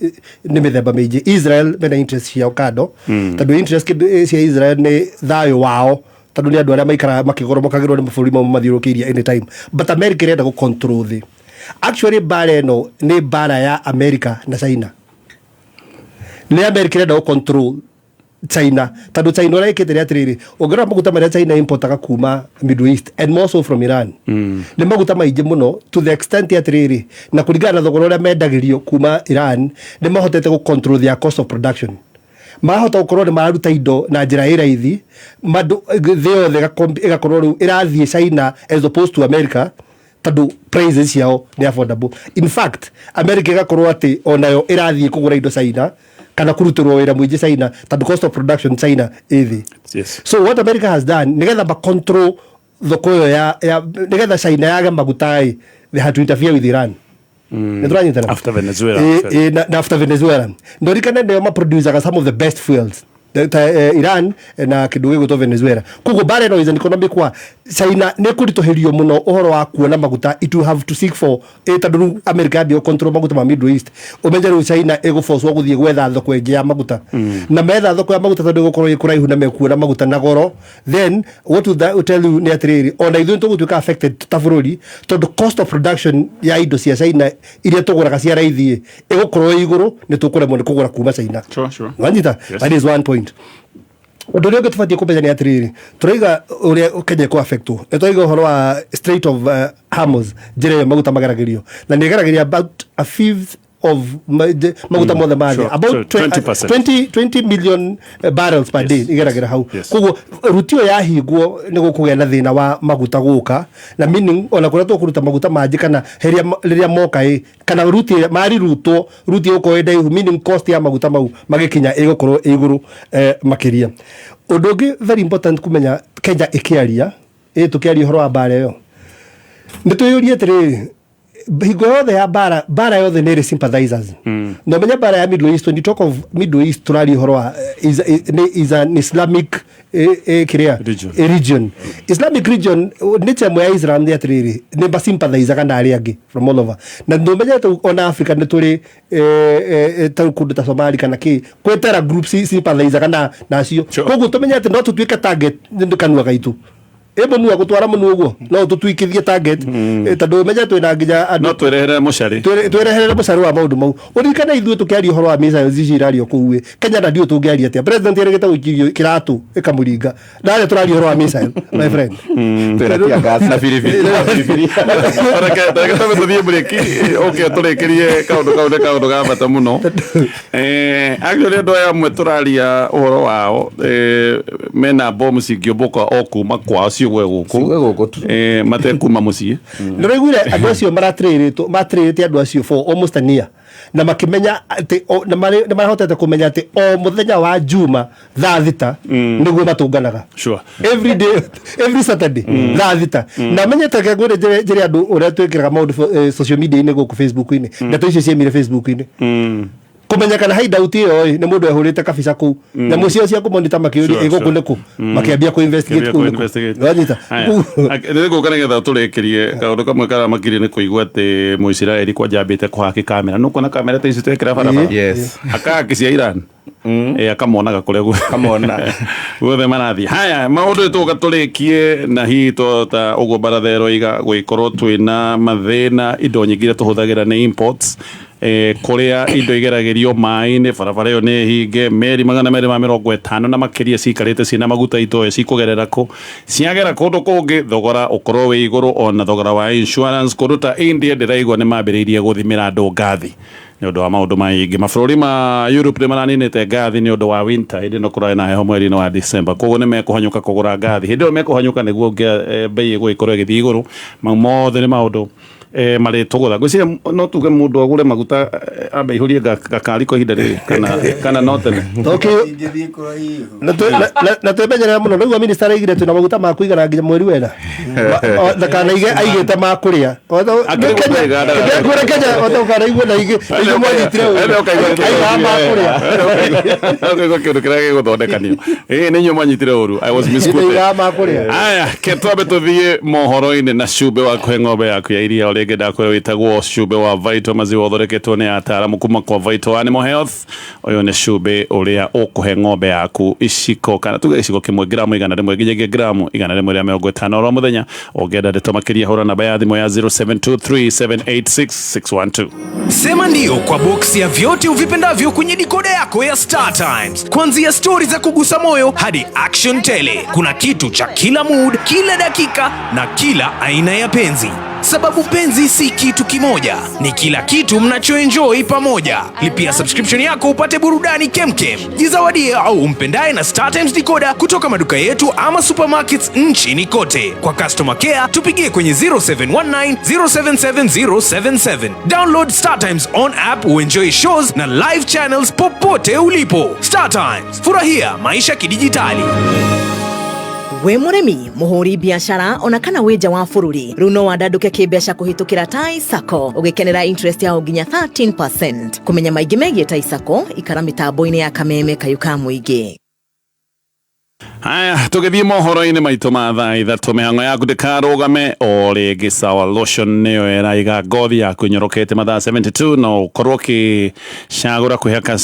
mithemba mingi Israel bena interest cia kado tadu interest cia Israel ni thayo wao tadu ni andu aria maikara makigoromokagirwo ni maburi mo mathiurukiria anytime but America irenda go control the actually bareno ni bara ya America na China ni America irenda go control China tadu China ora ikitire atiriri ogera maguta maria China importaga kuma Middle East and more so from Iran ni maguta maingi muno to the extent atiriri na kuringana na thogora uria mendagirio kuma Iran ni mahotete go control their cost of production mahota gukorwo ni mararuta indo na njira iraithi mandu thiyothe igakorwo riu irathie China as opposed to America tadu prices yao ni affordable in fact America igakorwo ati onayo irathie kugura indo China kana kurutirwo wira mwingi China tadu cost of production China ithi so what America has done nigetha ba control thoko ya nigetha China yaga magutai they had to interfere with Iran after Venezuela after Venezuela ndorikana ndio ma producer some of the best fuels Iran na kiduwe guto Venezuela kugo bareno is an economic war China ne kuritoherio muno uhoro wa kuona maguta it will have to seek for tadu America dio control maguta ma Middle East omenjeru China ego force wa guthie gwetha thoko ingi ya maguta na metha thoko ya maguta tadu gukorwo ikuraihu na mekuona maguta na goro then what would that tell you ni atiriri ona ithu tugutuika affected tabururi tadu cost of production ya indo cia China iria tuguraga cia raithi igukorwo iguru ni tukuremwo ni kugura kuma China sure wanjita that is one point undu uria tubatie kumenya ni atiriri turaiga uria Kenya ko affecto turaiga horo wa Strait of Hormuz njira maguta magaragirio na ni garagiria about a fifth of maguta mothe mali about 20 million barrels per day igeragira hau kugo rutio ya higwo ni gukugia na thina wa maguta guka na meaning ona kuria tukuruta maguta maji kana heria moka kana ruti mari ruti uko ende meaning cost ya maguta mau magikinya igukorwo iguru makiria undu ungi very important kumenya Kenya ikiaria tukiaria horo wa bara yo nituyurie tiri higo yothe ya bara yothe nere sympathizers no menya bara ya Middle East when you talk of Middle East turari horo wa is an Islamic region Islamic region niche mo ya Israel ndi atiriri ne ba sympathizer kana ari angi from all over na no menya tu on Africa ne turi ta kundu ta Somalia kana ki kwetera groups sympathizer kana nacio koguo tumenya ati no tutuike target ndu kanwa gaitu munua gutwara munua guo no tutwikithie target tondu menya twina nginya no twerehere mucari wa maundu mau urikana ithuĩ tukiaria uhoro wa missiles ici irario kũu Kenya na ndio tungiaria atia president erigite guikirio kiratu ikamuringa nawe turaria uhoro wa missile my friend twiratia gas na biribiri reke tuthie break turikirie kaundu ga bata muno actually andu aya amwe turaria uhoro wao mena bomu cingĩũmbũka o kuma kwao ciũgwe gũkũ matekuma mũciĩ ndĩraiguire andũ acio matrĩrĩte andũ acio for almost a year na makimenya ati na marahotete kumenya ati o muthenya wa juma thaa thita niguo matunganaga sure every day every Saturday thaa thita na menyete kagure njĩra andũ ũrĩa twĩkĩraga maũndũ social media inĩ gũkũ Facebook-inĩ na tũicio ciemire Facebook-inĩ kumenyekana hideout iyo nĩ mũndũ ehurĩte kabica kũu na mũcio cia kũmonita makĩũria ĩgũkũ nĩkũ makĩambia kũ investigate kũu wanyita nĩ gũkana getha tũrĩkĩrie kaũndũ kamwe karamakire nĩ kũigua atĩ Mũisiraeli kwajambĩte kũhaki kamera nũ kuona kamera ta ici twekĩra barabara yes akaki cia Iran akamonaga kũrĩa kamona guothe marathi haya maũndũ tũka tũrĩkie na hihi ta ũguo Barathero iga gwĩkorwo twĩna mathĩna indo nyingĩ iria tũhũthagĩra nĩ imports kuria indo igeragĩrio maĩ-inĩ barabara ĩyo nĩ hinge meri 250 na makĩria cikarĩte ciĩna maguta itoe cikũgerera kũ ciagera kũndũ kũngĩ thogora ũkorwo wĩ igũrũ ona thogora wa insurance kũndũ ta India ndĩraigua nĩ mambĩrĩirie gũthimĩra andũ ngathi nĩ ũndũ wa maũndũ maingĩ mabũrũri ma Europe nĩ maraninĩte ngathi nĩ ũndũ wa winter hĩndĩ ĩno kũrarĩ na heho mweri-inĩ wa December koguo nĩ mekũhanyũka kũgũra ngathi hĩndĩ ĩyo mekũhanyũka nĩguo bei ĩgũgĩkorwo ĩgĩthiĩ igũrũ mothe nĩ maũndũ marĩ tũgũtha ngwĩciria no tuge mũndũ agũre maguta ambe ihũrie gakari kwa ihinda rĩrĩ kana no tene na twĩmenyerera mũno nĩguo minister aigire twĩna maguta ma kũigana nginya mweri wena ndakanaige aigĩte ma kũrĩa kũrĩa Kenya ũtokaraigua na igĩ mwanyitire ũguo kĩndũ kĩrĩa gĩgũthondekanio nĩ inyuĩ mwanyitire ũru I was misquoted aya ke twambe tũthiĩ mohoro-inĩ na cumbe wa kũhe ng'ombe yaku ya iria ũrĩa ngenda kwĩrwo wĩtagwo cumbe wa Vital maziwa ũthondeketwo nĩ ataaramu kuma kwa Vital Animal Health ũyũ nĩ cumbe ũrĩa ũkũhe ng'ombe yaku iciko kana tuge iciko kĩmwe gramu 100 nginyagia gramu 150 oro mũthenya ũngĩenda ndeto makĩria hũra namba ya thimũ ya 0723786612 Sema ndio kwa box ya vyote uvipendavyo kwenye dikoda yako ya Star Times. Kuanzia stories za kugusa moyo hadi action tele. Kuna kitu cha kila mood, kila dakika na kila aina ya penzi. Sababu penzi si kitu kimoja, ni kila kitu mnachoenjoy pamoja. Lipia subscription yako upate burudani kemkem. Jizawadie au umpendaye na Star Times decoder kutoka maduka yetu ama supermarkets nchini kote. Kwa customer care tupigie kwenye 0719 077077. Download Star Times on app uenjoy shows na live channels popote ulipo. Star Times, furahia maisha kidijitali. We mũrĩmi mũhũri biashara ona kana wĩnja wa bũrũri rĩu no wandandũke kĩmbeca kũhĩtũkĩra Tai Sacco ũgĩkenera interest ya nginya 13%. Kũmenya maingĩ megiĩ Tai Sacco ikara mĩtambo-inĩ ya Kameme Kayuka Mũingĩ. Haya tũgĩthiĩ mohoro-inĩ maitũ ma thaa ithatũ mĩhang'o yaku ndĩkarũgame o rĩngĩ Sawa Lotion nĩyo ĩraiga ngothi yaku ĩnyorokete mathaa 72 no ũkorwo ũkĩcagũra kwĩhaka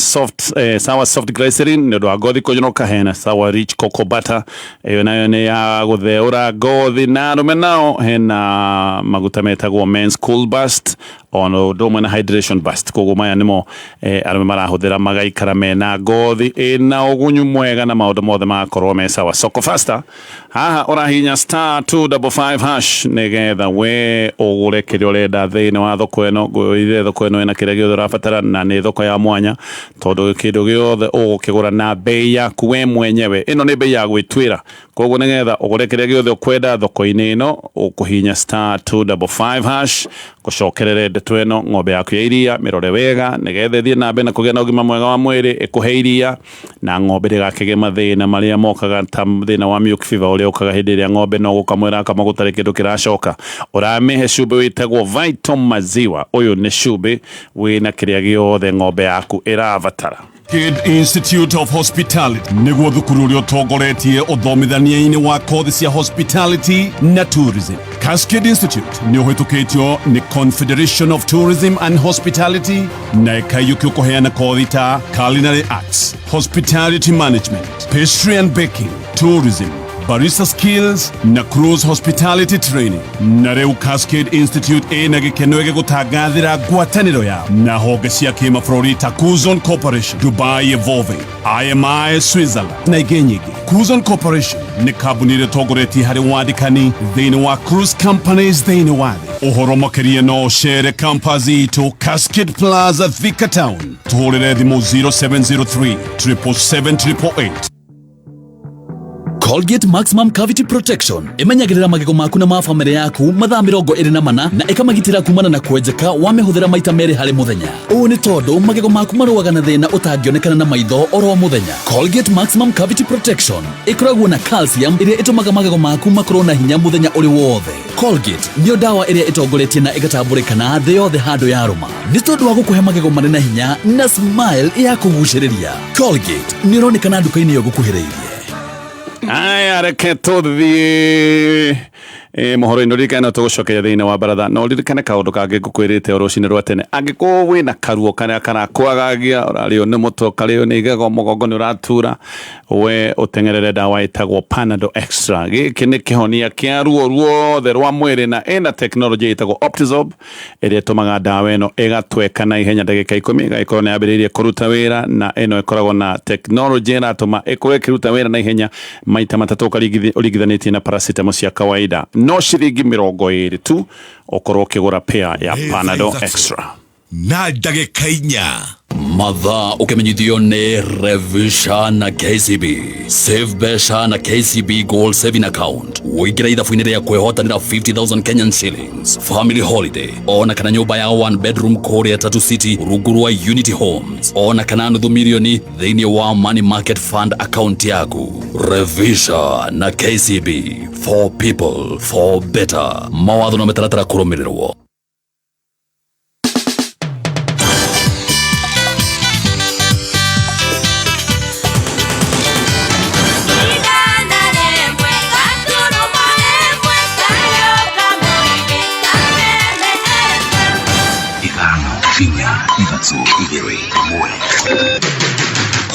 Sawa Soft Glycerin nĩ ũndũ wa ngothi kũnyoroka hena Sawa Rich Cocoa Butter ĩyo nayo nĩ ya gũtheũra ngothi na arũme nao hena maguta metagwo Men's Cool Burst ona ũndũ ũmwe na Hydration Burst koguo maya nĩmo arũme marahũthĩra magaikara mena ngothi ĩna ũgunyu mwega na maũndũ mothe makorwo me sawa. Soko Faster haha ũrahinya star 255 hash nĩgetha we ũgũre kĩrĩa ũrenda thĩinĩ wa thoko ĩno gwĩire thoko ĩno ĩna kĩrĩa gĩothe ũrabatara na nĩ thoko ya mwanya tondũ kĩndũ gĩothe ũgũkĩgũra na bei yaku we mwenyewe ĩno nĩ bei ya gwĩtwĩra koguo nĩgetha ũgũre kĩrĩa gĩothe ũkwenda thoko-inĩ ĩno ũkũhinya star 255 hash gũcokerere ndeto ĩno ng'ombe yaku ya iria mĩrore wega nĩgetha ĩthiĩ na mbere na kũgĩa na ũgima mwega wa mwĩrĩ ĩkũhe iria na ng'ombe ndĩgakĩgĩe mathĩna marĩa mokaga ta thĩna wa milk fever ũrĩa ũkaga hĩndĩ ĩrĩa ng'ombe no gũkamwĩra kama gũtarĩ kĩndũ kĩracoka ũramĩhe cumbe wĩtagwo Vital maziwa ũyũ nĩ cumbe wĩna kĩrĩa gĩothe ng'ombe yaku ĩrabatara. Cascade Institute of Hospitality nĩguo thukuru ũrĩa ũtongoretie ũthomithania-inĩ wa kothi cia hospitality na tourism. Cascade Institute nĩ ũhĩtũkĩtio nĩ Confederation of Tourism and Hospitality na ĩkaiyũkio kũheana kothi ta Culinary Arts, Hospitality Management, Pastry and Baking, Tourism, barista skills na cruise hospitality training. Na reu Cascade Institute ina gikeno gigutangathira ngwataniro ya na honge cia kimabũrũri ta Kuzon Corporation, Dubai Evolving, IMI Switzerland na ingĩ nyingĩ. Kuzon Corporation nĩ kambuni ĩrĩa ĩtongoretie harĩ wandĩkani thĩinĩ wa cruise companies thĩinĩ wa thĩ. Ũhoro makĩria no ũcere campus itũ Cascade Plaza Thika Town. Tũhũrĩre thimũ 0703 777 Colgate Maximum Cavity Protection imenyagirira magego maku na ma family yaku mathaa 24 na ikamagitira kumana na kwenjeka wa mihuthira maita meri hari muthenya. Ũũ nĩ tondũ magego maku maruaga na thĩna ũtangĩonekana na maitho oro muthenya. Colgate Maximum Cavity Protection ikoragwo na calcium ĩrĩa ĩtũmaga magego maku makorwo na hinya muthenya ũrĩ wothe. Colgate nĩyo dawa ĩrĩa ĩtongoretie na ĩgatambũrĩkana thĩ yothe handũ ya rũma. Nĩ tondũ wa gũkũhe magego marĩ na hinya na smile ya kũgucĩrĩria. Colgate nĩ ĩronekana nduka-inĩ yo gũkuhĩrĩirie. Aya reke tuthie mohoro-inĩ ririkana tũgũcokeria thĩinĩ wa baratha no ririkane kaũndũ kangĩ ngũkwĩrĩte o rũcinĩ rwa tene angĩkorwo wĩna karuo kana kwagagia ũrarĩo nĩ mũtwe karĩo nĩ igego mũgongo nĩ ũratura we ũteng'erere dawa ĩtagwo Panadol Extra. Gĩkĩ nĩ kĩhonia kĩa ruo ruothe rwa mwĩrĩ na ĩna tekinoronjĩ ĩtagwo Optizorb ĩrĩa ĩtũmaga dawa ĩno ĩgatweka na ihenya ndagĩka 10 ĩgagĩkorwo nĩ yambĩrĩirie kũruta wĩra na ĩno ĩkoragwo na tekinoronjĩ ĩratũma ĩkorwo ĩkĩruta wĩra na ihenya maita matatũ ũringithanĩtie na paracetamol cia kawaida. No ciringi 20 tu okorwo ũkĩgũra pair ya Panadol Extra. Na ndagĩka 4 mathaa ũkĩmenyithio nĩ Revisha na KCB. Save Besha na KCB Gold Saving Account. Wĩingĩra ithabu-inĩ rĩa kwĩhotanĩra 50,000 Kenyan shillings. Family holiday. Ona kana nyũmba ya 1 bedroom kũrĩa Tatu City rungu rwa Unity Homes. Ona kana nuthu milioni thĩinĩ wa Money Market Fund account yaku. Revisha na KCB. For people, for better. Mawatho na mĩtaratara kũrũmĩrĩrwo.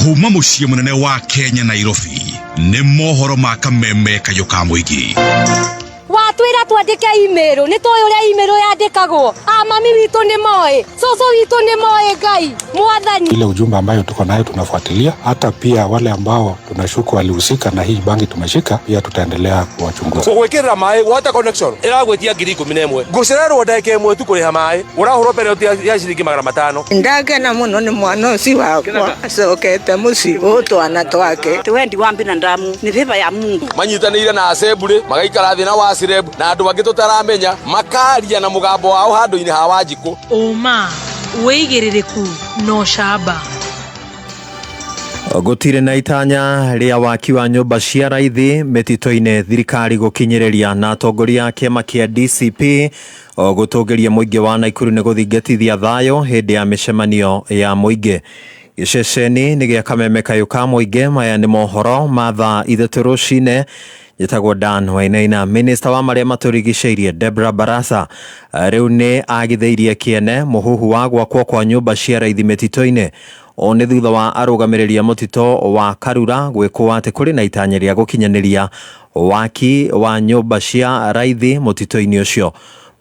Kuma muciĩ mũnene wa Kenya Nairobi nĩ mohoro ma Kameme Kayũ ka Mũingĩ. Watwĩra twandĩke email nĩ tũĩ ũrĩa email yandĩkagwo. Mami witũ nĩ moĩ, cũcũ witũ nĩ moĩ Ngai Mwathani. Ile ujumbe ambayo tuko nayo tunafuatilia, hata pia wale ambao tunashuku walihusika na hii bangi tumeshika, pia tutaendelea kuwachunguza. So gwĩkĩrĩra maĩ water connection ĩragwĩtia 11,000 ngũcererwo ndagĩka 1 tu kũrĩha maĩ ũrahũrwo penalty ya ciringi 500. Ndagena mũno nĩ mwana ũcio wakwa acokete mũciĩ ũtwana twake. Twendi wa binadamu nĩ favor ya Mungu. Manyitanĩire na assembly magaikara thĩ na wasireb na andũ angĩ tũtaramenya makaria na mũgambo wao handũ-inĩ ha Wanjikũ. Uma wĩigĩrĩrĩku no shamba. Gũtirĩ na itanya rĩa waki wa nyũmba cia raithi mĩtitũ-inĩ thirikari gũkinyĩrĩria na atongoria a kĩama kĩa DCP gũtũgĩria mũingĩ wa Naikuru nĩ gũthingatithia thayũ hĩndĩ ya mĩcemanio ya mũingĩ. Gĩceceni nĩ gĩa Kameme Kayũ ka Mũingĩ. Maya nĩ mohoro ma thaa 3 rũcinĩ. Njĩtagwo Dan Wainaina. Minister wa marĩa matũrigicĩirie Deborah Barasa rĩu nĩ agithĩirie kĩene mũhuhu wa gwakwo kwa nyũmba cia raithi mĩtitũ-inĩ. O nĩ thutha wa arũgamĩrĩria mũtitũ wa Karura gwĩkwo atĩ kũrĩ na itanya rĩa gũkinyanĩria waki wa nyũmba cia raithi mũtitũ-inĩ ũcio.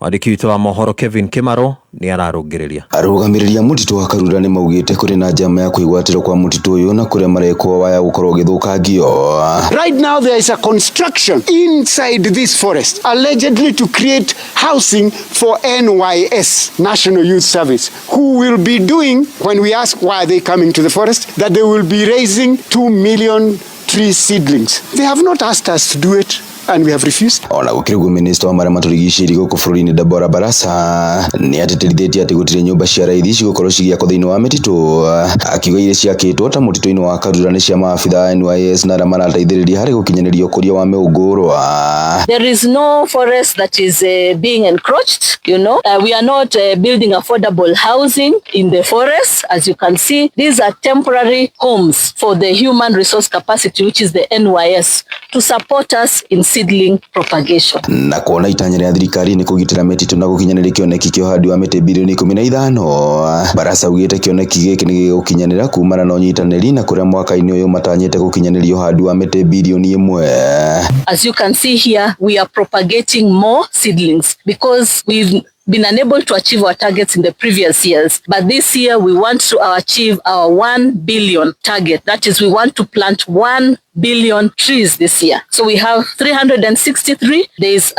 Mwandĩki witũ wa mohoro Kevin Kimaro nĩ ararũngĩrĩria. Arũgamĩrĩria mũtitũ wa Karura nĩ maugĩte kũrĩ na njama ya kwĩgwatĩrwo kwa mũtitũ ũyũ na kũrĩa marekwo waya gũkorwo gĩthũkangio. Right now there is a construction inside this forest allegedly to create housing for NYS, National Youth Service, who will be doing, when we ask why are they coming to the forest, that they will be raising 2 million tree seedlings. They have not asked us to do it. And we have refused. Ona gũkĩrĩguo minister wa marĩa matũrigicĩirie gũkũ bũrũri-inĩ Deborah Barasa nĩ atĩtĩrithĩtie atĩ gũtirĩ nyũmba cia raithi cigũkorwo cigĩakwo thĩinĩ wa mĩtitũ, akiuga iria ciakĩtwo ta mũtitũ-inĩ wa Karura nĩ cia maabitha NYS na arĩa marateithĩrĩria harĩ gũkinyanĩria ũkũria wa mĩũngũrwa. There is no forest that is being encroached, you know. We are not building affordable housing in the forest. As you can see, these are temporary homes for the human resource capacity, which is the NYS, to support us in seedling propagation. Na kuona itanya rĩa thirikari ni kugitira metitu na gukinyanĩria kĩoneki kĩa ũhandi wa mĩtĩ bilioni 15. Barasa ugĩte kĩoneki gĩkĩ nĩ gĩgũkinyanĩra kumana na ũnyitanĩri na kũrĩa mwaka-inĩ ũyũ matanyĩte gũkinyanĩria ũhandi wa mĩtĩ bilioni 1. As you can see here, we are propagating more seedlings because we've been unable to achieve our targets in the previous years. But this year we want to achieve our 1 billion target. That is, we want to plant 1 billion trees this year. So we have 363. There is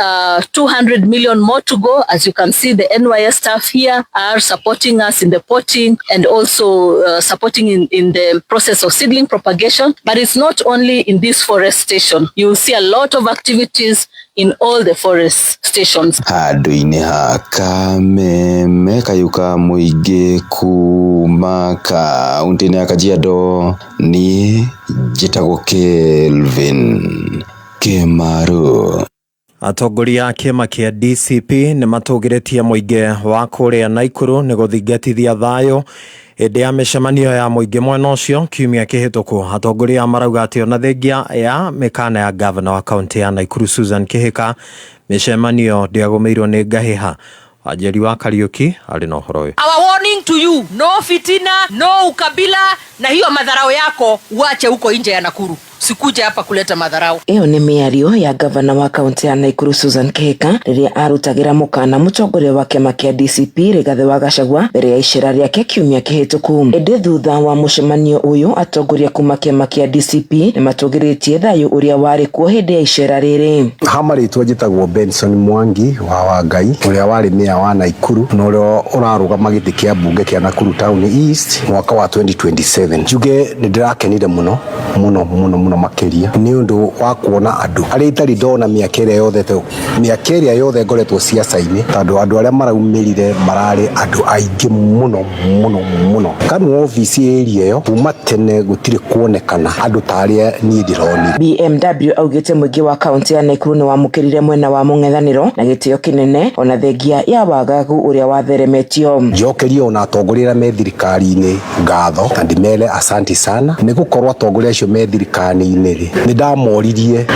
200 million more to go. As you can see, the NYS staff here are supporting us in the potting and also supporting in the process of seedling propagation. But it's not only in this forest station. You will see a lot of activities in all the forest stations. Handũ-inĩ ha Kameme Kayuka Mũingĩ kuma kaunti-inĩ ya Kajiado ni njĩtagwo Kelvin Kimaru. Atongoria a kĩama kĩa DCP nĩ matũgĩrĩtie mũingĩ wa kũrĩa Naikuru nĩ gũthingatithia thayũ hĩndĩ ya mĩcemanio ya mũingĩ mwena ũcio kiumia kĩhĩtũku. Atongoria marauga atĩ ona thengia ya mĩkana ya gavana wa kaunti ya Naikuru Susan Kĩhĩka, mĩcemanio ndĩagũmĩirwo nĩ ngahĩha. Wanjeri wa Kariuki arĩ na ũhoro ũyũ. Our warning to you, no fitina, no ukabila, na hiyo madharau yako uache huko nje ya Nakuru. Sikuje hapa kuleta madharau. Iyo nĩ mĩario ya gavana wa kaunti ya Naikuru Susan Kĩhĩka rĩrĩa arutagira mũkana mũtongoria wa kĩama kĩa DCP Rigathĩ wa Gachagua mbere ya icera rĩake kiumia kĩhĩtũku. Ĩndĩ thutha wa mũcemanio ũyũ atongoria kuma kĩama kĩa DCP nĩ matũgĩrĩtie thayũ ũrĩa warĩ kuo hĩndĩ ya icera rĩrĩ. Hamarĩtwo njĩtagwo Benson Mwangi wa Wangai ũrĩa warĩ meya wa Naikuru na ũrĩa ũrarũgama gĩtĩ kĩa mbunge kĩa Nakuru Town East mwaka wa 2027. Njuge nĩ ndĩrakenire mũno makeria nĩ ũndũ wa kuona andũ arĩa itarĩ ndona mĩaka ĩrĩa yothe ngoretwo siasa-inĩ, tondũ andũ arĩa maraumĩrire mararĩ andũ aingĩ mũno. Kanu ofisi area ĩyo kuma tene gũtirĩ kuonekana andũ ta arĩa niĩ ndĩroni. BMW augĩte mũingĩ wa kaunti ya Naikuru nĩ wamũkĩrire mwena wa mũng'ethanĩro na gĩtĩo kĩnene ona thengia ya wagagu ũrĩa watheremetio. Njokerio na atongoria me thirikari-inĩ ngatho na ndĩmere asanti sana nĩ gũkorwo atongoria acio me thirikari-inĩ nĩ ndamoririe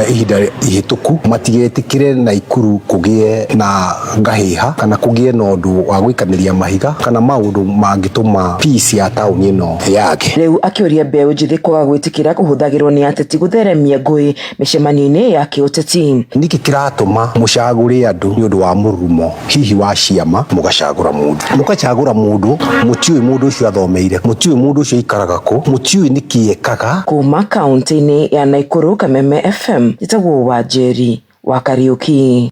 ihinda ihĩtũku matigetĩkĩre Naikuru kũgĩe na ngahĩha kana kũgĩe na ũndũ wa gũikanĩria mahiga kana maũndũ mangĩtũma peace ya taũni ĩno yake. Rĩu akĩũria mbeũ njĩthĩ kwaga gwĩtĩkĩra kũhũthagĩrwo nĩ ateti gũtheremia ngũĩ mĩcemanio-inĩ ya kĩũteti. Nĩkĩ kĩratũma mũcagũre andũ nĩ ũndũ wa mũrurumo hihi wa ciama mũgacagũra mũndũ mũtiũĩ mũndũ ũcio athomeire, mũtiũĩ mũndũ ũcio ikaraga kũ, mũtiũĩ nĩkĩ ekaga. Kuma kaunti-inĩ ya Naikuru, Kameme FM, njĩtagwo Wanjeri wa Kariuki.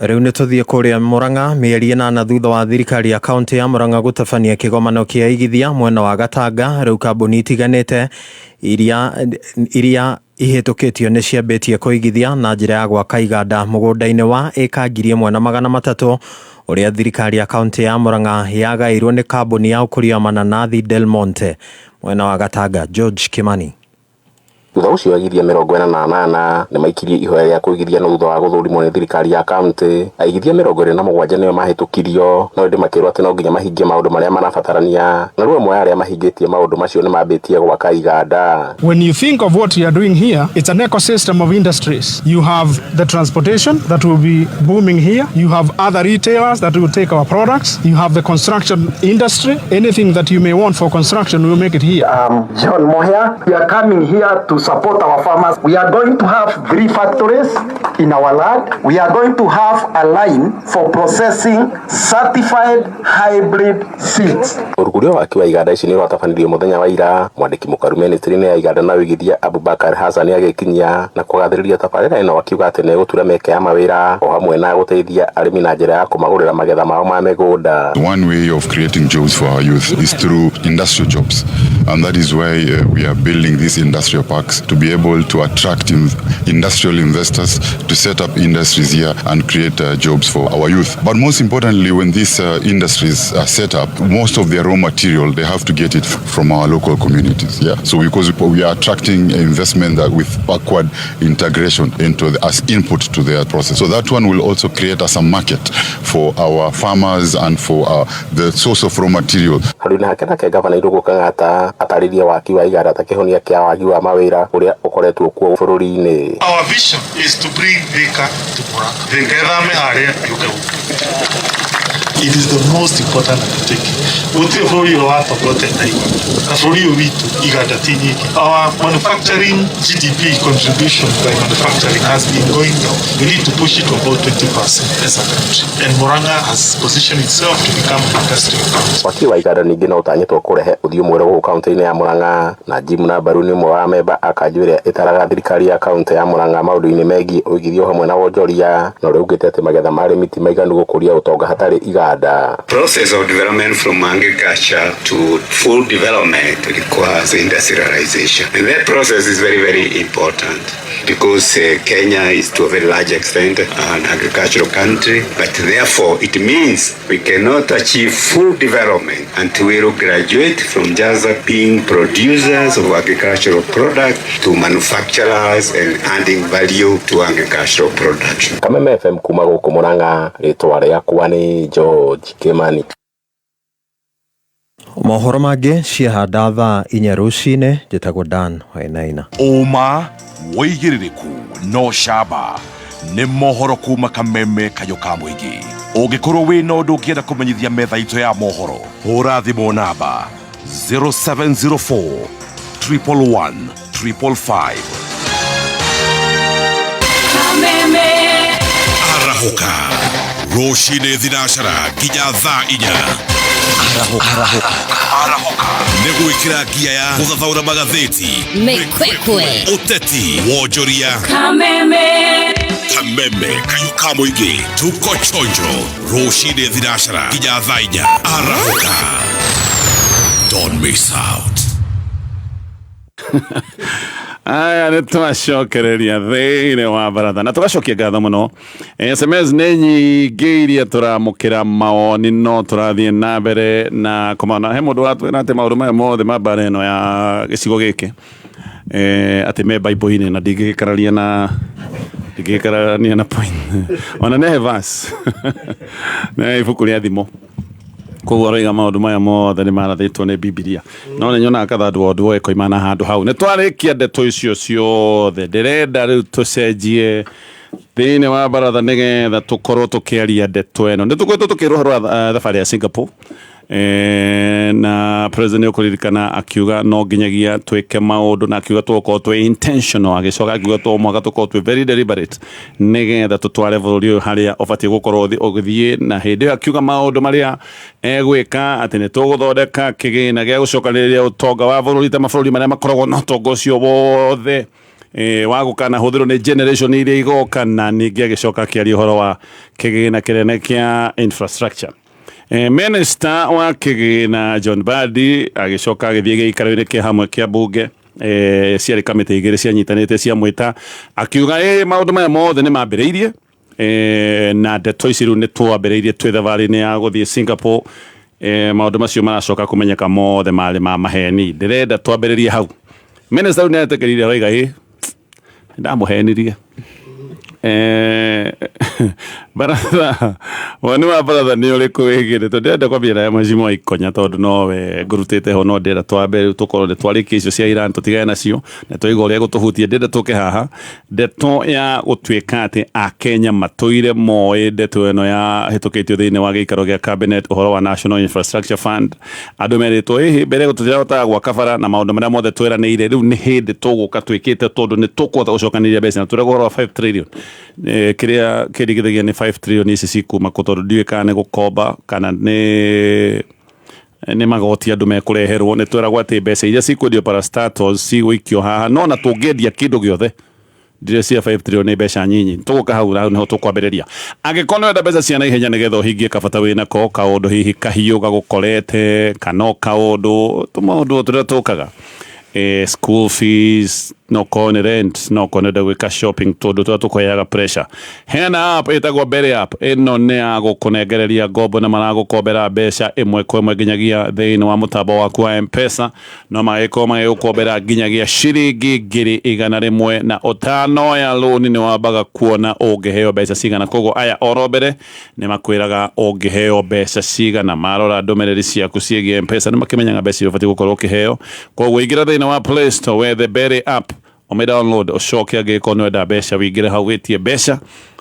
Rĩu nĩ tũthiĩ kũrĩa Murang'a mĩeri 8 thutha wa thirikari ya kaunti ya Murang'a gũtabania kĩgomano kĩa igithia mwena wa Gatanga. Rĩu kambuni itiganĩte iria ihĩtũkĩtio nĩ ciambĩtie kũigithia na njĩra ya gwaka iganda mũgũnda-inĩ wa ĩka 1,300 ũrĩa thirikari ya kaunti ya Murang'a yagaĩirwo nĩ kambuni ya ũkũria wa mananathi Del Monte mwena wa Gatanga. George Kimani. Thutha ũcio agithia 48 nĩ maikirie ihoya rĩa kũigithia no thutha wa gũthũrimwo nĩ thirikari ya kaunti. Aigithia 27 nĩo mahĩtũkirio no ndĩ makĩrwo atĩ no nginya mahingie maũndũ marĩa marabatarania, na rĩu amwe arĩa mahingĩtie maũndũ macio nĩ mambĩtie gwaka iganda. When you think of what you are doing here, it's an ecosystem of industries. You have the transportation that will be booming here. You have other retailers that will take our products. You have the construction industry. Anything that you may want for construction, we will make it here. John Moya, we are coming here to support our farmers. We are going to have 3 factories in our land. We are going to have a line for processing certified hybrid seeds. Ũrugũrio akiwa iganda ici nĩ rwatafanirio mũthenya wa ira. Mwandĩki mũkaru ministry-inĩ ya iganda na wĩigithia Abubakar Hassan agĩkinyia na kũgathĩrĩria tabarĩra ĩno akiuga atĩ nĩ gũtura mĩeke ya mawĩra o hamwe na gũteithia arĩmi na njĩra ya kũmagũrĩra magetha mao ma mĩgũnda. One way of creating jobs for our youth is through industrial jobs, and that is why we are building these industrial parks to be able to attract industrial investors to set up industries here and create jobs for our youth. But most importantly, when these industries are set up, most of their raw material, they have to get it from our local communities. Yeah. So because we are attracting investment that with backward integration into as input to their process. So that one will also create us a market for our farmers and for the source of raw material. Haruna hakena ke gavana Irungu Kang'ata ataririe waki wa iganda ta kihonia kia wagi wa mawira wira uria ukoretwo kuo bururi-ini. Our vision is to bring Thika to Murang'a. Thika meharia yuke. It is the most important undertaking. Our manufacturing GDP contribution by manufacturing has been going down. We need to push it to about 20% as a country. And Murang'a has positioned itself to become an industrial country. Wakiwa iganda ningĩ no ũtanyĩtwo kũrehe ũthiũ mwerũ gũkũ kaunti-inĩ ya Murang'a, na Jim Nabaru nĩ ũmwe wa memba a kanjũ ĩrĩa ĩtaraga thirikari ya kaunti ya Murang'a maũndũ-inĩ megiĩ ũigithio hamwe na wonjoria, no rĩu ũngĩte atĩ magetha ma arĩmi ti maiganu gũkũria ũtonga hatarĩ iganda. Process of development from agriculture to full development requires industrialization. And that process is very, very important because Kenya is to a very large extent an agricultural country, but therefore it means we cannot achieve full development until we graduate from just being producers of agricultural products to manufacturers and adding value to agricultural production. Kameme FM kuma gũkũ Murang'a, rĩtwa rĩakwa nĩ George Kimani. Mohoro mangĩ ciahanda thaa 4 rũcinĩ, njĩtagwo Dan Wainaina. Ũma wĩigĩrĩrĩku no camba nĩ mohoro kuma Kameme kayũ ka mũingĩ. Ũngĩkorwo wĩna ũndũ ũngĩenda kũmenyithia metha itũ ya mohoro, hũra thimũ namba 0704 111 555. Kameme Arahuka rũcinĩ thinacara nginya thaa 4. Arahuka nĩ gwĩkĩra ngia ya gũthathaũra magathĩti, Mĩkwekwe, ũteti, wonjoria. Kameme kayũ ka mũingĩ, tuko chonjo rũcinĩ thinacara nginya thaa 4. Arahuka, don't miss out. Aya nĩ twacokereria thĩinĩ wa baratha na tũgacokia ngatho mũno. SMS nĩ nyingĩ iria tũramũkĩra mawoni, no tũrathiĩ na mbere na kũmana. He mũndũ watwĩra atĩ maũndũ maya mothe ma mbara ĩno ya gĩcigo gĩkĩ atĩ me Bible-inĩ na ndingĩgĩkarania na point ona nĩ verse nĩ ibuku rĩa thimo. Koguo rĩga maũndũ maya mothe nĩ marathĩtwo nĩ Biblia. No nĩ nyonaga kathandũ wothe woĩkoimana handũ hau. Nĩ twarĩkia ndeto icio ciothe. Ndĩrenda rĩu tũcenjie thĩinĩ wa baratha nĩgetha tũkorwo tũkĩaria ndeto ĩno. Nĩ tũkoretwo tũkĩrũha thabarĩ ya Singapore na president ũkũririkana akiuga no nginyagia twĩke maũndũ, na akiuga tũkorwo twĩ intentional, agĩcoka akiuga mwaka tũkorwo twĩ very deliberate nĩgetha tũtware bũrũri ũyũ harĩa ũbatiĩ gũkorwo ũgĩthiĩ. Na hĩndĩ ĩyo akiuga maũndũ marĩa egwĩka atĩ nĩ tũgũthondeka kĩgĩna gĩa gũcokanĩrĩria ũtonga wa bũrũri ta mabũrũri marĩa makoragwo na ũtonga ũcio wothe wa gũkana hũthĩrwo nĩ generation iria igoka, na ningĩ agĩcoka akĩaria ũhoro wa kĩgĩna kĩnene kĩa infrastructure. Minister wa kĩgĩna John Mbadi agĩcoka agĩthiĩ gĩikaro-inĩ kĩa hamwe kĩa mbunge ciarĩ kamĩtĩ igĩrĩ cianyitanĩte cia mwĩta, akiuga maũndũ maya mothe nĩ mambĩrĩirie na ndeto ici rĩu nĩ twambĩrĩirie twĩ thabarĩ-inĩ ya gũthiĩ Singapore. Maũndũ macio maracoka kũmenyeka mothe marĩ ma maheni. Ndĩrenda twambĩrĩrie hau. Minister rĩu nĩetĩkĩrire oiga ndamũhenirie baratha wani wa baratha nĩ ũrĩkũ wĩgĩrĩtwo. Ndĩrenda kwambia ya Mheshimiwa wa Ikonya tondũ nowe ngũrutĩte ho, no ndĩrenda twambe tũkorwo nĩ twarĩkia icio cia Iran tũtigane nacio na tũiga ũrĩa gũtũhutia. Ndĩrenda tũke haha ndeto ya gũtuĩka atĩ Akenya matũire moĩ ndeto ĩno ya hĩtũkĩtio thĩinĩ wa gĩikaro gĩa cabinet ũhoro wa National Infrastructure Fund. Andũ merĩtwo mbere gũtũtirahotaga gwaka bara na maũndũ marĩa mothe tweranĩire, rĩu nĩ hĩndĩ tũgũka twĩkĩte tondũ nĩ tũkũhota gũcokanĩrĩria mbeca na tũrega ũhoro wa 5 trillion kĩrĩa kĩrigithagia nĩ 5 trillion ici cikuma tondũ ndiũĩ kana nĩ gũkomba kana nĩ magoti andũ mekũreherwo. Nĩ tweragwo atĩ mbeca iria cikwendio parastatals cigũikio haha, no na tũngĩendia kĩndũ gĩothe ndire cia 5 trillion nĩ mbeca nyinyi. Tũgũka hau nĩho tũkwambĩrĩria. Angĩkorwo nĩwenda mbeca cia naihenya nĩgetha ũhingie kabata wĩna ko kaũndũ hihi kahiũ gagũkorete kana kaũndũ tũmaũndũ tũrĩa tũkaga school fees, no kone rent, no kone da gwĩka shopping, tondũ tũrĩa tũkũheaga pressure. Hena app ĩtagwo Berry app. Ĩno nĩ ya gũkũnengereria ngombo na maragũkombera mbeca ĩmwe kwa ĩmwe nginyagia thĩinĩ wa mũtambo waku wa M-Pesa, no magĩkorwo magĩgũkombera nginyagia ciringi 100 na ũtanoya loan nĩ wambaga kuona ũngĩheo mbeca cigana. Koguo aya oro mbere nĩ makwĩraga ũngĩheo mbeca cigana. Marora ndũmĩrĩri ciaku ciĩgiĩ M-Pesa nĩ makĩmenyaga mbeca iria ũbatiĩ gũkorwo ũkĩheo. Koguo ingĩra thĩinĩ wa Play Store wethe Berry app ome download ucoke agiko no enda mbeca wingire hau witie mbeca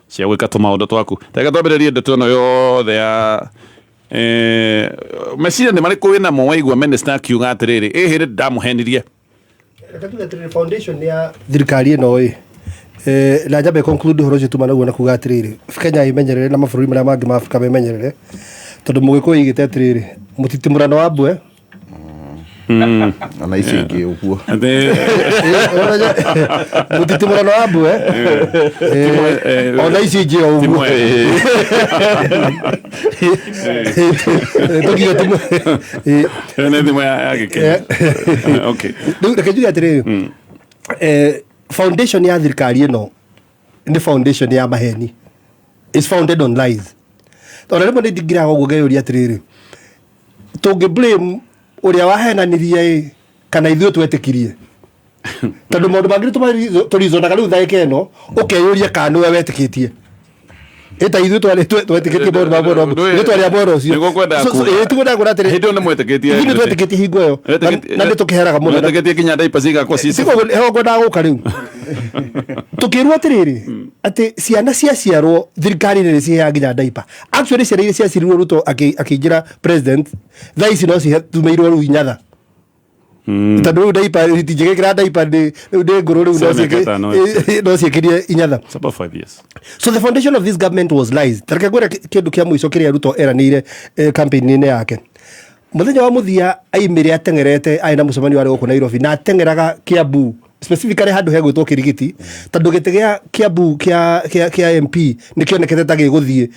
cia gwika tumaundu twaku tega twambiririe ndeto no yothe ya meciria nĩ marĩkũ wĩna mo waigua minister akiuga atĩrĩrĩ hĩndĩ ndamuhenirie foundation ya thirikari ĩno na njambe conclude horo ũcio tuma naguo na kuga atĩrĩrĩ Kenya imenyerere na mabũrũri marĩa mangĩ ma Afrika memenyerere tondũ mũgĩkũyũ igĩte atĩrĩrĩ mũtitimũrano wa mbwe ana ici ingĩ ũguo mũtitimũrano wa mbwe ona ici ingĩ ũguo tũkiuga timwe nĩ thimũ ya gĩkenya okay rĩu reke njuge atĩrĩrĩ foundation ya thirikari ĩno nĩ foundation ya maheni is founded on lies tondũ rĩmwe nĩ ndingiraga ũguo ngeyũria atĩrĩrĩ tũngĩ blame ũrĩa wahenanirie kana ithuĩ twetĩkirie tondũ maũndũ mangĩ tũrizonaga rĩu ndagĩka ĩno ũkeyũria kana nĩwe wetĩkĩtie eta ithuĩ twetĩkĩtie maũndũ ma mwena nĩ twarĩa mwena ũcio tũkwendaga kuona atĩrĩ hĩndĩ ĩyo nĩ mwetĩkĩtie ithuĩ twetĩkĩtie hingo ĩyo na nĩ tũkĩheraga mũno mwetĩkĩtie nginya ndaipa cigakwo heho ngwendaga gũka rĩu tukirwo atiriri ati ciana ciaciarwo thirikari nĩ ciheaga nginya ndaipa actually ciana iria ciacirirwo Ruto akĩingira president thaa ici no citumĩirwo rĩu inyatha tondũ rĩu ndaipa itingĩgĩkĩra ndaipa rĩu ndĩ ngũrũ rĩu no ciĩkĩrie inyatha about 5 years. So the foundation of this government was lies. Tareke gwĩra kĩndũ kĩa mũico kĩrĩa Ruto eranĩire campaign-inĩ yake muthenya wa muthia aimire atengerete aina mũcemanio wari gũkũ Nairobi na atengeraga Kiambu specifically handũ he gwĩtwo Kirigiti tondũ gĩtĩ gĩa Kiambu kĩa MP nĩ kĩonekete ta gĩgũthiĩ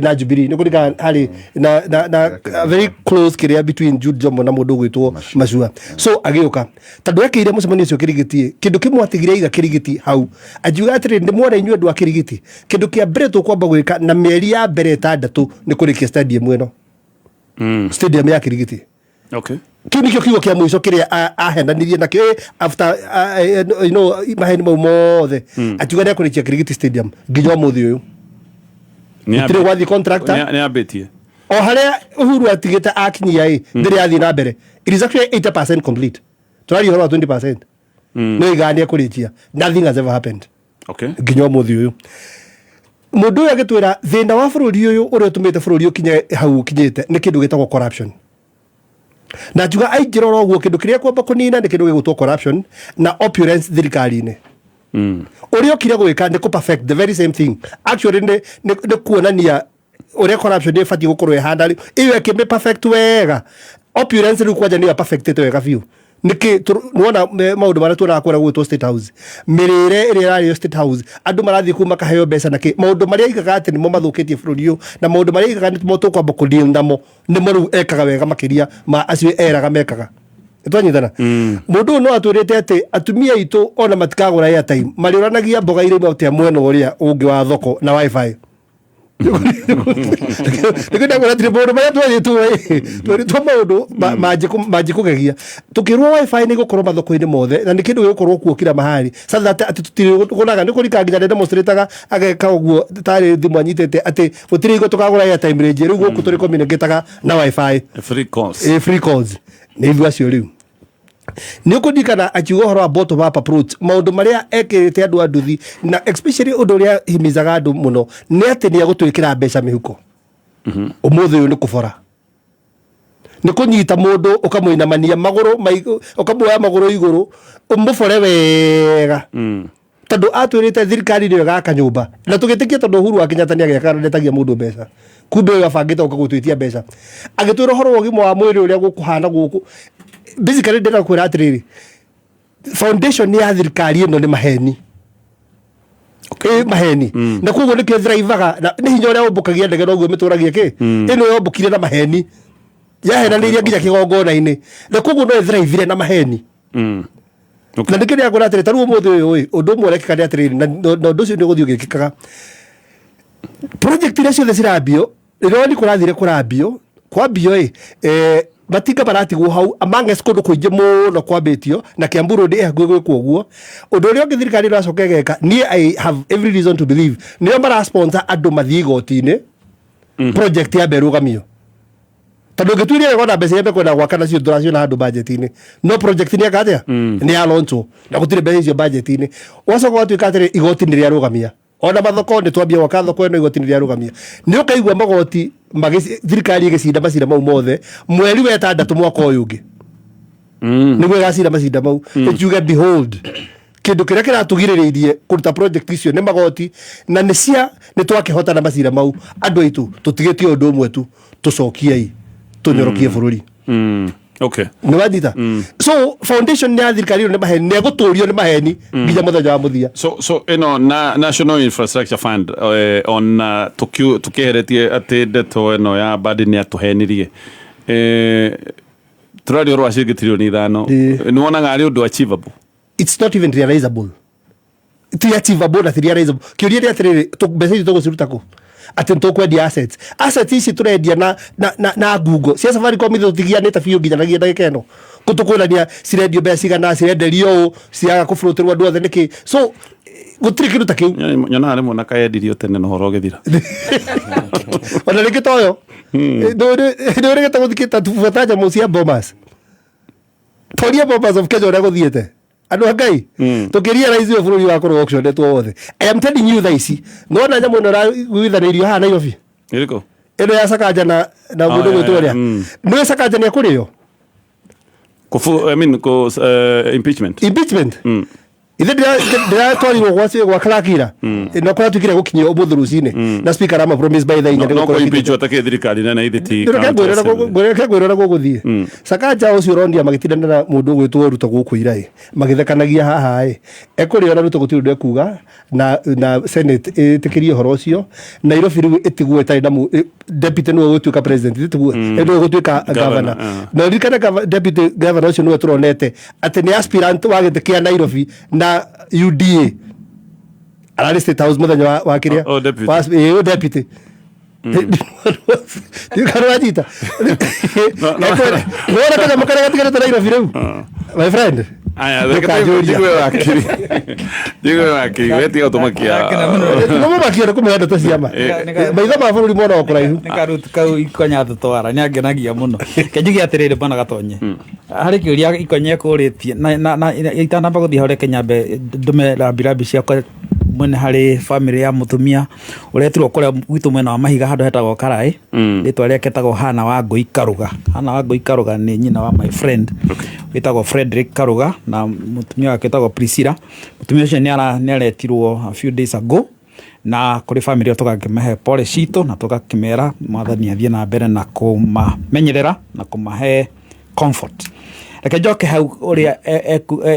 na Jubilee nĩ kũrĩka harĩ na very close kĩrĩa between Jude Jomo na mũndũ gwĩtwo Mashua so agĩũka tondũ ekĩire mũcemanio ũcio Kirigiti kĩndũ kĩmwe atigire iga Kirigiti hau ajiuga atĩrĩ nĩ mwona inyuĩ andũ a Kirigiti kĩndũ kĩa mbere tũkwamba gwĩka na mĩeri ya mbere 6 nĩ kũrĩkia stadium ĩno stadium ya Kirigiti. Okay. Kiu nikio kiugo kia muico kiria ahenanirie nakio after maheni mau mothe atiuga nĩ akũrĩkia Kirigiti stadium nginya mũthĩ ũyũ nĩ wathi contractor nĩ ambitie o harĩa Uhuru atigĩte akinyia ndĩrĩ yathi na mbere it is actually 80% complete tũrari horo 20% no igania kũrĩkia nothing has ever happened. Okay. Nginya mũthĩ ũyũ mundu ũyũ agĩtwĩra thĩna wa bũrũri ũyũ ũrĩa ũtũmĩte bũrũri ũkinye hau ũkinyĩte nĩ kĩndũ gĩtagwo corruption na njuga aingĩrora ũguo kĩndũ kĩrĩa kwamba kũnina nĩ kĩndũ gĩgũtwo corruption na opulence thirikari-inĩ ũrĩa ũkire gwĩka nĩ perfect the very same thing actually nĩ kuonania ũrĩa corruption ĩbatiĩ gũkorwo ĩhana rĩu ĩyo ĩkĩmĩ perfect wega opulence rĩu kwanja nĩyo perfectĩte wega biũ niki nuona maundu maria tuona kwera gwitwo State House mirire iri irario State House andu marathie kuma kaheo mbeca naki maundu maria igaga ati nimo mathukitie bururi uyu na maundu maria igaga nimo tukwamba kudeal namo nimo riu ekaga wega makiria ma acio eraga mekaga twanyitana mundu no atwirite ati atumia itu ona matikagura airtime mariuranagia mboga ire mautia mwena uria ungi wa thoko na wifi nĩkwenda kwĩra atĩrĩ maũndũ marĩa twĩrĩtwo maũndũ manjĩkũgegia tũkĩrwo wifi nĩ gũkorwo mathoko-inĩ mothe na nĩ kĩndũ gĩgũkorwo kuo kila mahali sasa atĩ tũtirĩgũnaga nĩ kũrika nginya demonstrataga ageka ũguo tarĩ thimũ anyitĩte atĩ gũtirĩ igũ tũkagũra airtime rĩngĩ rĩu gũkũ tũrĩ communicataga na wifi free calls nĩ ithuĩ acio rĩu nĩ ũkũndikana akiuga ũhoro wa bottom up approach maũndũ marĩa ekĩrĩte andũ a nduthi na especially ũndũ ũrĩa himizaga andũ mũno nĩ atĩ nĩ agũtwĩkĩra mbeca mĩhuko ũmũthĩ ũyũ nĩ kũbora nĩ kũnyita mũndũ ũkamũinamania magũrũ ũkamuoya magũrũ igũrũ ũmũbore wega tondũ atwĩrĩte thirikari nĩyo ĩgaka nyũmba na tũgĩtĩkia tondũ Uhuru wa Kenyatta nĩ agĩaka ndetagia mũndũ mbeca kumbe ũyũ abangĩte gũgũtwĩtia mbeca agĩtwĩra ũhoro wa ũgima wa mwĩrĩ ũrĩa gũkũhana gũkũ basically ndĩra kwĩra atĩrĩrĩ foundation ya thirikari ĩno nĩ maheni maheni na koguo nĩkĩo thrivaga na nĩ hinya ũrĩa ũmbũkagia ndege noguo mĩtũragia kĩ ĩno yombũkire na maheni yahenanĩirie nginya kĩgongona-inĩ na koguo no ĩthrivire na maheni na nĩ kĩrĩa ngwĩra atĩrĩ tarĩu ũmũthĩ ũyũ ũndũ ũmwe ũrekĩka nĩ atĩrĩrĩ na ũndũ ũcio nĩ ũgũthiĩ ũgĩkĩkaga project iria ciothe cirambio rĩrĩa kũrathire kũrambio kwambio matinga maratigwo hau amanges kũndũ kũingĩ mũno kwambĩtio na Kiambu Road hakuhĩ gwĩkwo ũguo ũndũ ũrĩa ũngĩ thirikari ĩracoka ĩgeka niĩ I have every reason to believe nĩo marasponsor andũ mathiĩ igoti-inĩ project ya mberũgamio tondu ngituria gona mbeca yembe kwenda gwaka nacio turacio na handu budget-ini no project ni akatia ni ya launch na gutire mbeca icio budget-ini wacoka watuika atiri igoti ni riarugamia ona mathoko ni twambia gwaka thoko ino igoti ni riarugamia ni ukaigua magoti thirikari igicinda macira mau mothe mweri wa 6 mwaka uyu ungi niguo igacira macinda mau ikiuge behold kindu kiria kiratugiririirie kuruta project icio ni magoti na ni twakihota na macira mau andu aitu tutigitie undu umwe tu tucokiei tunyorokie bururi okay ni wadita so foundation ya thirikari ni maheni ne guturio ni maheni nginya muthenya wa muthia so National Infrastructure Fund on tukiheretie ati ndeto eno ya burden ya tuhenirie turario rwa ciringi trilioni 5 ni wonaga ari undu achievable. It's not even realizable. It's achievable na realizable. Kiuria ria atiriri mbeca icio tuguciruta ku ati tukwendia assets ici turendia na Google cia Safaricom itutigianite biu nginyanagia ndagika ino gutukwirania cirendio mbeca cigana cirenderio ciaga kuflotirwa andu othe niki so gutiri kindu ta kiu nyona ari mona kaendirio tene no horo githira ona riki toyo ndo riki taguthikita tufataja mucia Bomas toria Bomas of Kenya ora guthiete andu ngai tukiria raizi wa bururi wa koro auction netwo wothe I am telling you this no na nyamu no gwithanirio ha Nairobi iriko eno ya Sakaja na mundu gwitworia no Sakaja ni akurio I mean impeachment ithe ndira twarirwo gwa Klakira no kwa tukire gukinyia obuthu rucine na speaker ama promise by the no ko impeach otake thirikari na ithiti ngwirora guguthie Sakaja ucio rondia magitindana na mundu gwitwo ruto guku irai magithekanagia haha ekuri ona ruto gutiru ndekuga na senate itikirie horo ucio Nairobi riu itigwe tari na deputy no gutuika president itigwe endo gutuika governor na rikana deputy governor ucio no turonete ati ni aspirant wa gite kia Nairobi na UDA arari State House muthenya wa kiria deputy Dikarwajita. Ngora kana makara gatigara tara ira my friend. Aya, digo wakiri weti automakia. Ngomo makia ko mehanda tasiama. Maitha ma bururi mona okora ihu. Nikarutu kau ikonya tutwara nyangenagia muno. Kenjugi atirire bana gatonye. Hari kiuria ikonye kuritie na itanamba guthia hore Kenyambe ndume rabirabi ciakwa mwene hari family ya mutumia uretirwo kuria gwitu mwena wa mahiga handu hetagwo Karai ritwa riake tagwo Hana wa Ngui Karuga. Hana wa Ngui Karuga ni nyina wa my friend witagwo Frederick Karuga na mutumia wake tagwo Priscilla. Mutumia ucio ni aretirwo a few days ago na kuri family tukakimehe pole cito na tukakimera mwathani athie na mbere na kumamenyerera na kumahe comfort. Reke joke hau uria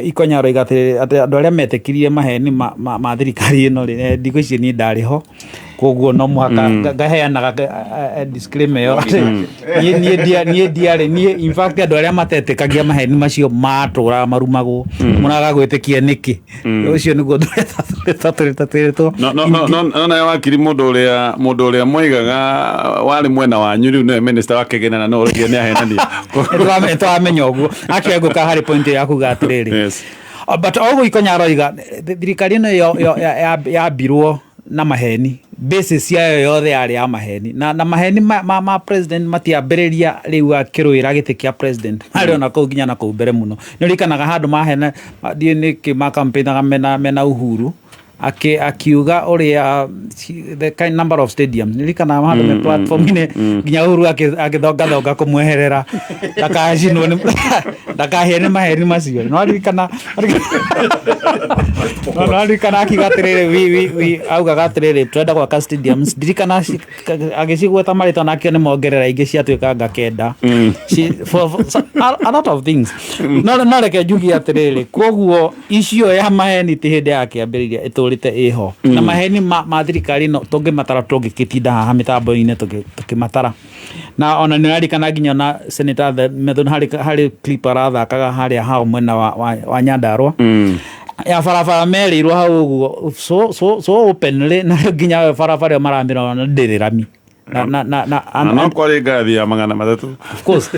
ikonya roigatire ati andu aria metekirie maheni ma thirikari ino ri ndigwici ni ndariho koguo no muhaka ngaheana disclaimer yo nie diare nie in fact andu aria matetekagia maheni macio matura marumago munaga gwitikia niki ucio niguo tatirito no na wakiri mundu uria moigaga wari mwena wanyu riu no minister wa kigena no uria ni ahenania twamenya uguo akianguka hari point ya kuga atiriri but ogo ikonya roiga thirikari ino ya birwo na maheni basis yayo yothe yari ya maheni na maheni ma president matiambiriria riu akiruira giti kia president ari ona ko ginya na ko mbere muno ni rikanaga handu mahena ni ki ma campaign mena Uhuru akiuga uria the kind number of stadiums nilikana handu me platform ine ginya Uhuru agithonga kumweherera ndakajinwo ni ndakahene maheri macio no alikana akigatirire we auga gatirire twenda kwa stadiums dirikana agicigweta marito nakio ni mongerera ingi ciatuika ngakenda for a lot of things no reke jugi atirire koguo icio ya maheni ti hindi yakiambiriria iturite iho na maheni ma thirikari no tungimatara tungikitinda haha mitambo-ini tukimatara na ona ni arikana ginya na senator Method hari clip arathakaga hari hao mwena wa Nyandarua ya farafara merirwo hau uguo so openly na ginya farafara marambira na ndirirami na kwari ngathi ya 300 of course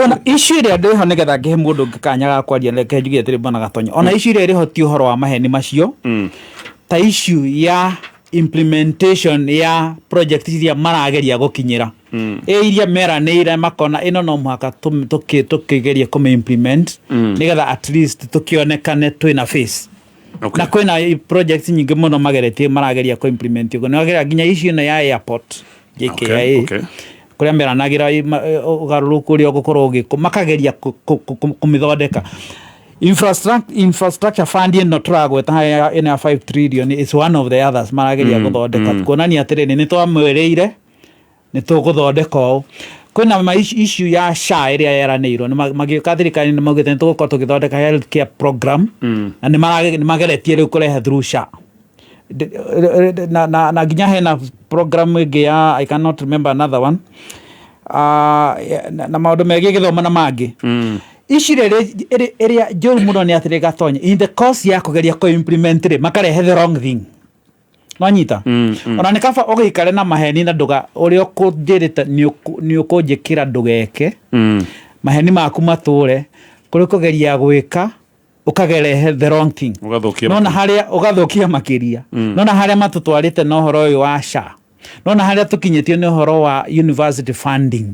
ona issue ria ndiho nigetha ngihe mundu ngikanyaga kwaria reke njugi atiri bana gatonyo ona issue ria ri hoti uhoro wa maheni macio ta issue ya implementation ya project iria marageria gukinyira iria meranĩire makona ino no muhaka tukigeria kuma implement nigetha at least tukionekane twina face na kwina projects nyingi muno mageretie marageria ku implement ugo nageria ginya issue no ya airport JKIA kuria meranagira ugaruruku uri ogukorwo makageria kumithondeka infrastructure fund no turagweta ina 5 trillion is one of the others marageria guthondeka kuonania atiriri ni twamwereire ni tuguthondeka kwina issue ya SHA iria yeranĩirwo magĩũka thirikari nĩ maugĩte nĩtũgũkorwo tũgĩthondeka healthcare program na nĩ mageretie rĩu kũrehe through SHA na nginya hena program ĩngĩ ya I cannot remember another one na maũndũ megiĩ gĩthomo na mangĩ issue ĩrĩa njũru mũno nĩ atĩrĩ gatonya in the course ya kũgeria implement rĩ makarehe the wrong thing Wanyita ona nĩ kaba ũgĩikare na maheni na nduga ũrĩa ũkũnjĩrĩte nĩ ũkũnjĩkĩra ndugeke maheni maku matũre kũrĩ kũgeria gwĩka ũkagerehe the wrong thing nona harĩa ũgathũkia makĩria nona harĩa matũtwarĩte na ũhoro ũyũ wa SHA nona harĩa tũkinyĩtio nĩ ũhoro wa university funding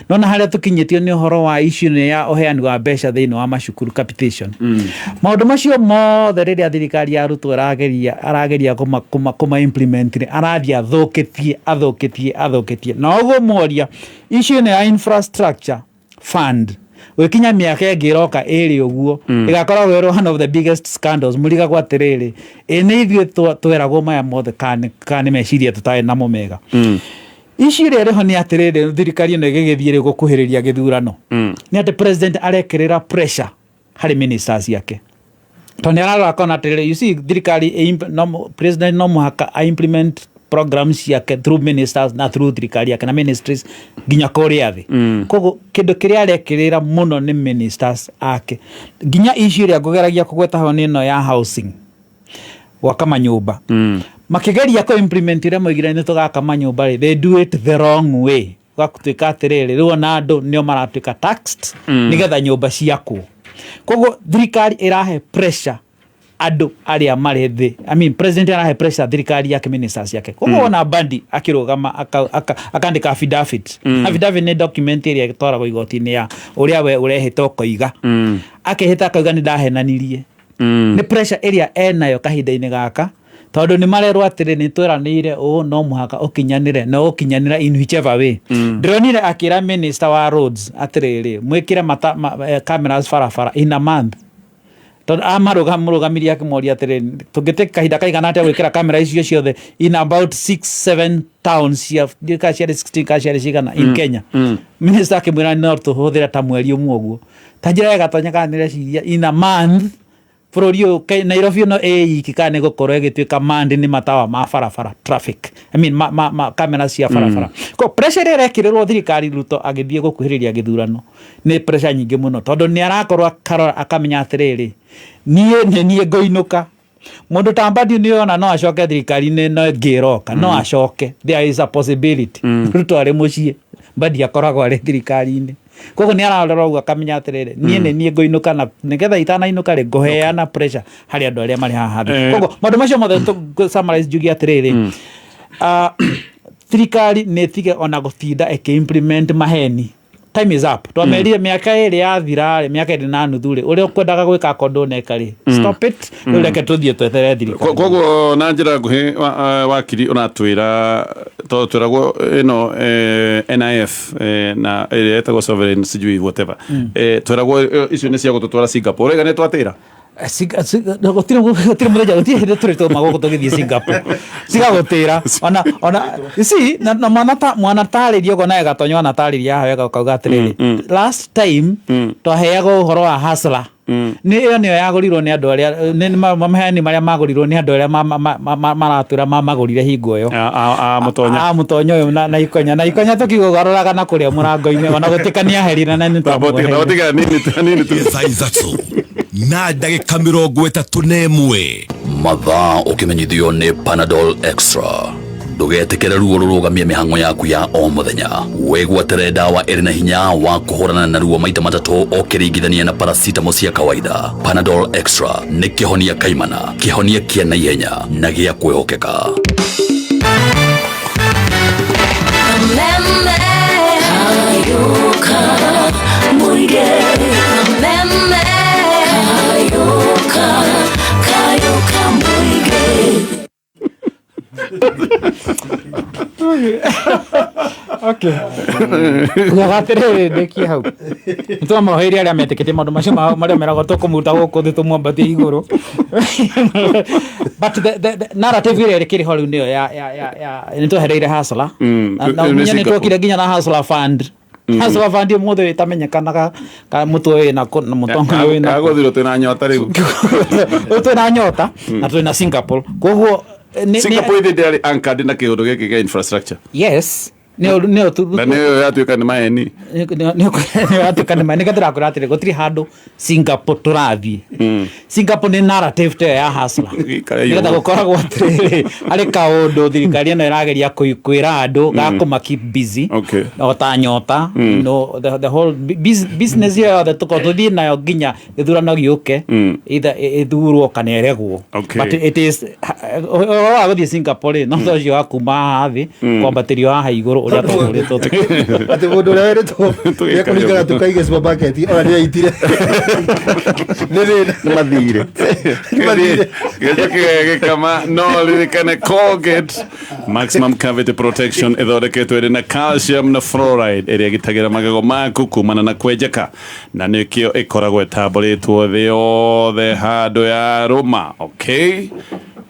nona harĩa tũkinyĩtio nĩ ũhoro wa issue ya ũheani wa mbeca thĩinĩ wa macukuru capitation maũndũ macio mothe rĩrĩa thirikari ya Ruto arageria kuma implement arathia athũkĩtie na ũguo moria issue ya infrastructure fund wekinya miaka ĩngĩroka ĩrĩ ũguo ĩgakorwo wero one of the biggest scandals mũriga gwa terere nĩ ithuĩ tweragwo maya mothe kana meciria tũtarĩ na mũmega issue rĩrĩ ho nĩ atĩrĩrĩ thirikari ĩno ĩgĩgĩthiĩ gũkuhĩrĩria gĩthurano nĩ atĩ president arekĩrĩra pressure harĩ ministers yake tondũ nĩararora akona atĩrĩrĩ you see thirikari president no mũhaka implement programs yake through ministers na through thirikari yake na ministries nginya kũrĩa thĩ koguo kĩndũ kĩrĩa arekĩrĩra mũno nĩ ministers ake nginya issue ĩrĩa ngũgeragia kũgweta ho nĩ ĩno ya housing gwaka manyũmba makigeria ko implement ire moigire nĩ tũgaka manyũmba they do it the wrong way gatuĩka atĩrĩrĩ rĩu na andũ nĩo maratuĩka taxed nĩgetha nyũmba ciakwo koguo thirikari ĩrahe pressure andũ arĩa marĩ thĩ I mean president arahe pressure thirikari yake ministers yake koguo ona Bandi akĩrũgama akandĩka affidavit nĩ document ĩrĩa ĩtwaragwo igoti-inĩ ya ũrĩa we ũrehĩtwo koiga akĩhĩta akauga nĩ ndahenanirie nĩ pressure ĩrĩa enayo kahinda-inĩ gaka tondũ nĩ marerwo atĩrĩ nĩ tweranĩire no mũhaka ũkinyanĩra in whichever way ndĩronire akĩra minister wa roads atĩrĩrĩ mwĩkĩre cameras barabara in a month tondũ mũrũgamirie akĩmoria atĩrĩ tũngĩte kahinda kaigana atĩa gwĩkĩra kamera icio ciothe in about 6-7 towns ciarĩ 16 ciarĩ cigana in Kenya minister akĩmwĩra no tũhũthĩre ta mweri ũmwe ũguo ta njĩra ya gatonya kana nĩreciria in a month bũrũri ũyũ Nairobi no iki kana gũkorwo ĩgĩtuĩka mandi nĩ matawa ma barabara traffic I mean kamera cia barabara ko pressure ĩrekĩrĩrwo thirikari Ruto agĩthiĩ gũkuhĩrĩria gĩthurano nĩ pressure nyingĩ mũno tondũ nĩ arakorwo akamenya atĩrĩrĩ niĩ ngoinũka mũndũ ta Bandi nĩ ona no acoke thirikari-inĩ no ngĩroka no acoke there is a possibility Ruto arĩ mũciĩ Bandi akoragwo arĩ thirikari-inĩ koguo nĩ ararora ũguo akamenya atĩrĩrĩ niĩ ngoinũka na nĩgetha itanainũka rĩ ngũheana pressure harĩ andũ arĩa marĩ haha koguo maũndũ macio mothe summarize njuge atĩrĩrĩ thirikari nĩ ĩtige ona gũtinda ĩkĩ-implement maheni time is up twamerire mĩaka ĩrĩ yathira mĩaka ĩrĩ na nuthu rĩ ũrĩa ũkwendaga gwĩka kondo neka rĩ stop it rĩu reke tũthiĩ twetere thirikari koguo na njĩra nguhĩ wakiri ũratwĩra tondũ twĩragwo ĩno NIF na ĩrĩa ĩtagwo sovereign sijui whatever twĩragwo icio nĩ cia gũtũtwara Singapore rĩga nĩ twatĩra gũtirĩ mũthenya gũtirĩ hĩndĩ tũrĩtwo magũkũ tũgĩthiĩ Singapore cigagũtĩra ona ici na mwana tarĩria ũguo nawe gatonya wana tarĩria hawe gakauga atĩrĩrĩ last time twaheagwo ũhoro wa hustler nĩyo yagũrirwo nĩ andũ arĩa maheni marĩa magũrirwo nĩ andũ arĩa maratwĩra mamagũrire hingo ĩyo mũtonya ũyũ na ikonya tũkĩgarũraga na kũrĩa mũrango-inĩ ona gũtĩkania herina na na ndagĩka 31 mathaa ũkĩmenyithio nĩ Panadol Extra ndũgetĩkĩre ruo rũrũgamie mĩhang'o yaku ya o mũthenya wĩgwatĩre ndawa ĩrĩ na hinya wa kũhũrana na ruo maita matatũ ũkĩringithania na paracetamol cia kawaida. Panadol Extra nĩ kĩhonia kaimana, kĩhonia kĩa naihenya na gĩa kwĩhokeka. Okay. Nyagatire ndeki hau. Nitwa moheri aria metekete maundu macio maria merago tukumuta guku thi tumwambatie iguru. But the narrative ire kiri holu nio ya nitwehereire hasla. Na nyene twokire nginya na hasla fund. Hasla fund mothe itamenyekanaga ka mutu we na mutonga we na agothiro tena nyota riu. Tuna nyota na tuna Singapore. Koguo Singapore ithindari anchored na kiundu giki ga infrastructure. Yes. Neo tu. Na neo yatuika ni maeni. Neo yatuika ni maeni kadira kuratire gutiri handu Singapore turathi. Singapore ni narrative te ya hasla. Nigeta gukoragwo atiri ari kaundu thirikari ino irageria kwira andu gakuma keep busy. Okay. Ota nyota. No the whole business here that tukotuthi nayo ginya ithurano giuke either ithurwo kana eregwo. But it is guthi Singapore no thocio akuma hathi kwambatirio haha iguru uria twamuritwo ati mundu uria weretwo ya kuringana tukaige supermarket ona ni aitire ni mathire geke kama no lirikane Colgate maximum cavity protection ithondeketwo iri na calcium na fluoride iria gitagira magego maku kumana na kwenjeka na nikio ikoragwo etamburitwo thi yothe handu ya ruma. Okay,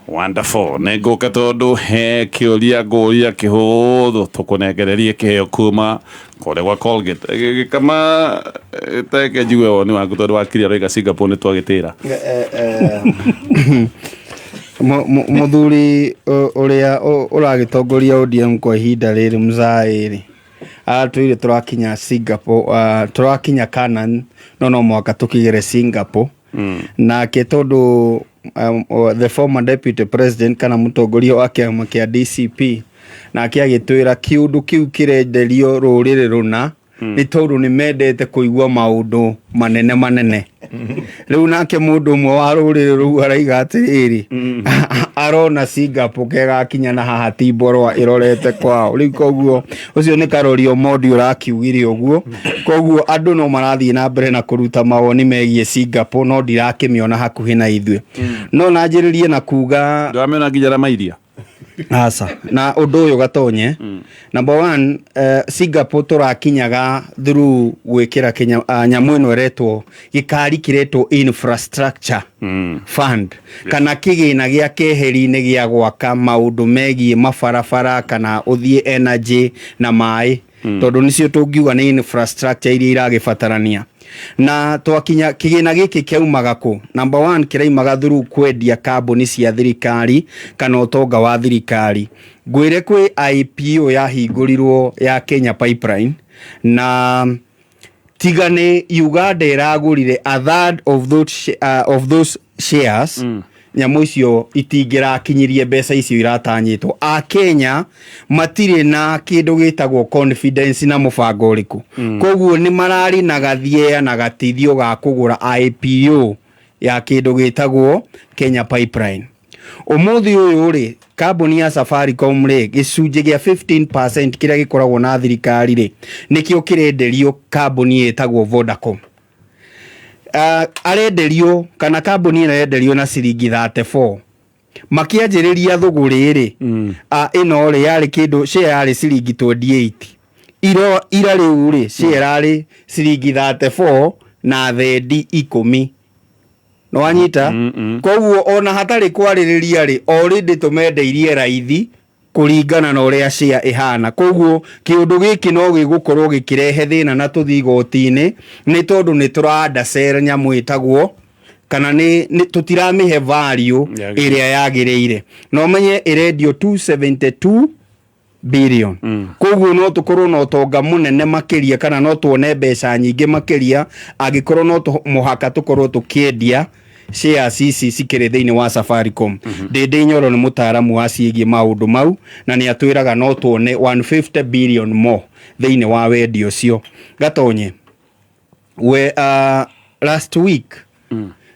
wonderful. Neguka tondu he kiuria nguria kihuthu tukunegererie kiheo kuma kore gwa Colgate kama teke jiwe woni waku tondu wakiria roiga Singapore ni twagitira muthuri uria uragitongoria ODM kwa ihinda riri Musairi atwire turakinya Singapore turakinya Canaan no mwaka tukigere Singapore na ketondu the former deputy president kana mutongoria wa kiama kia DCP na akiagitwira kiundu kiu kirenderio rurire runa ni tondu ni mendete kuigua maundu manene riu nake mundu mwe wa rurire ru araiga atiriri arona Singapore kega kinya na haha timborwa irorete kwao riu koguo ucio ni karorio modi urakiugire uguo koguo andu no marathie na mbere na kuruta mawoni megie Singapore no ndirakimiona hakuhi na ithwe no najiririe na kuga ndamena nginya mairia asa na undu uyu gatonye number 1 Singapore turakinyaga through gwikira Kenya nyamu ino retwo gikari kiretwo infrastructure fund kana kigina gia keheri-ini gia gwaka maundu megie mabarabara kana uthie energy na mai tondu nicio tungiuga ni infrastructure iria iragibatarania na twakinya kigina giki kiaumaga ku number 1 kiraimaga through kwendia kambuni cia thirikari kana utonga wa thirikari ngwire kwi IPO yahingurirwo ya Kenya Pipeline na tigane Uganda iragurire a third of those shares nyamu icio itingira kinyirie mbeca icio iratanyitwo a Kenya matire na kindu gitagwo confidence na mubango uriku koguo ni marari na gathie na gatithio ga kugura IPO ya kindu gitagwo Kenya Pipeline umuthi uyu ri kambuni ya Safaricom ri gicunje gia 15% kiria gikoragwo na thirikari ri nikio kirenderio kambuni etagwo Vodacom arenderio kana kambuni ino yenderio na ciringi 34 makianjiriria thuguri ri ino ri yari kindu share yari ciringi 28 ira riu ri share yari ciringi 34 na thendi 10 no anyita koguo ona hatari kwaririria ri already tumendeirie raithi kuringana na uria share ihana koguo kiundu giki no gigukorwo gikirehe thina na tuthigoti-ini ni tondu ni turanda sell nyamu itagwo kana ni tutiramihe value iria yagireire no menye irendio 272 billion koguo no tukorwo no tonga munene makiria kana no tuone mbeca nyingi makiria agikorwo no muhaka tukorwo tukiendia shares ici cikire thiini wa Safaricom Ndindi Nyoro ni mutaaramu wa ciigie maundu mau na ni atwiraga no tuone 150 billion more thiini wa wendio cio gatonye we last week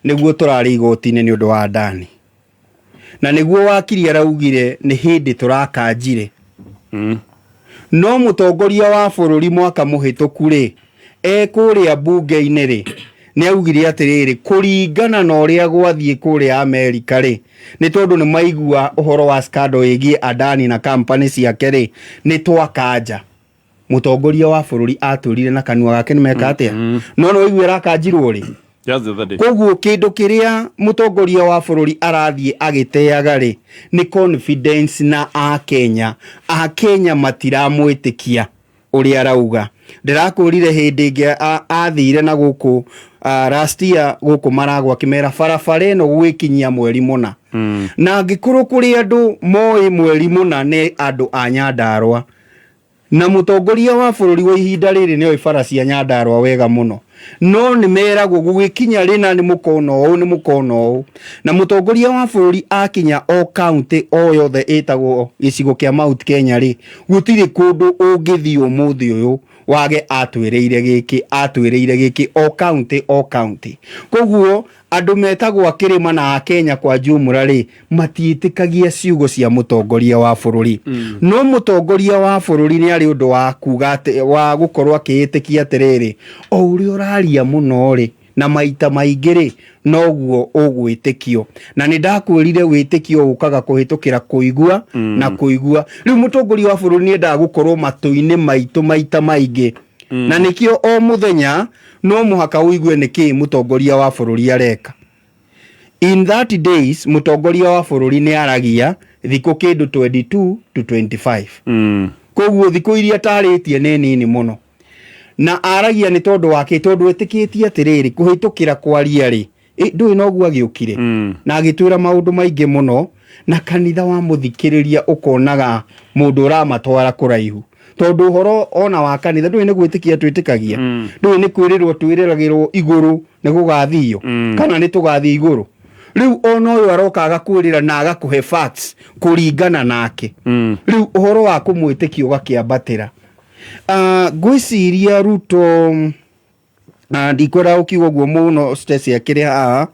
niguo turari igoti-ini ni undu wa ndani na niguo wakiri araugire ni hindi turakanjire no mutongoria wa bururi mwaka muhituku ri ekuria bunge-ini ri nĩ augire atĩrĩrĩ kũringana na ũrĩa gwathiĩ kũrĩa Amerika rĩ nĩ tondũ nĩ maigua ũhoro wa scandal ĩgiĩ Adani na company ciake rĩ nĩ twakanja mũtongoria wa bũrũri atũrire na kanua gake nĩ meka atĩa no no igwĩra akanjirwo rĩ koguo kĩndũ kĩrĩa mũtongoria wa bũrũri arathiĩ agĩteaga rĩ nĩ confidence na Akenya matiramwĩtĩkia ũrĩa arauga ndirakũrire hĩndĩ ĩngĩ athire na gũkũ last year gũkũ Maragwa akĩmera barabara ĩno gwĩkinyia mweri mũna na angĩkorwo kũrĩ andũ moĩ mweri mũna nĩ andũ a Nyandarua na mũtongoria wa bũrũri wa ihinda rĩrĩ nĩ oĩ bara cia Nyandarua wega mũno no nĩ meragwo gũgĩkinya rĩna nĩ mũkono ũũ na mũtongoria wa bũrũri akinya o county o yothe ĩtagwo gĩcigo kĩa Mount Kenya rĩ gũtirĩ kũndũ ũngĩthiĩ ũmũthĩ ũyũ wage atwĩrĩire gĩkĩ o county koguo andũ metagwo akĩrĩma na Akenya kwa jumla rĩ matiĩtĩkagia ciugo cia mũtongoria wa bũrũri no mũtongoria wa bũrũri nĩ arĩ ũndũ wa kuga wa gũkorwo akĩĩtĩkia atĩrĩrĩ o ũrĩa ũraria mũno rĩ na maita maingĩ rĩ noguo ũgwĩtĩkio na nĩ ndakwĩrire wĩtĩkio ũkaga kũhĩtũkĩra kũigua na kũigua rĩu mũtongoria wa bũrũri nĩ endaga gũkorwo matũ-inĩ maitũ maita maingĩ na nĩkĩo o mũthenya no mũhaka ũigue nĩkĩ mũtongoria wa bũrũri areka in 30 days mũtongoria wa bũrũri nĩ aragia thikũ kĩndũ 22 to 25 koguo thikũ iria tarĩtie nĩ nini mũno na aragia nĩ tondũ wake tondũ etĩkĩtie atĩrĩrĩ kũhĩtũkĩra kwaria rĩ ndũĩ noguo agĩũkire na agĩtwĩra maũndũ maingĩ mũno na kanitha wa mũthikĩrĩria ũkonaga mũndũ ũramatwara kũraihu tondũ ũhoro ona wa kanitha ndũĩ nĩ gwĩtĩkia twĩtĩkagia ndũĩ nĩ kwĩrĩrwo twĩrĩragĩrwo igũrũ nĩ gũgathio kana nĩ tũgathii igũrũ rĩu ona ũyũ aroka agakwĩrĩra na agakũhe facts kũringana nake rĩu ũhoro wa kũmwĩtĩkia ũgakĩambatĩra ngwĩciria Ruto ndikwenda ũkiuga ũguo mũno Stacy akĩrĩ haha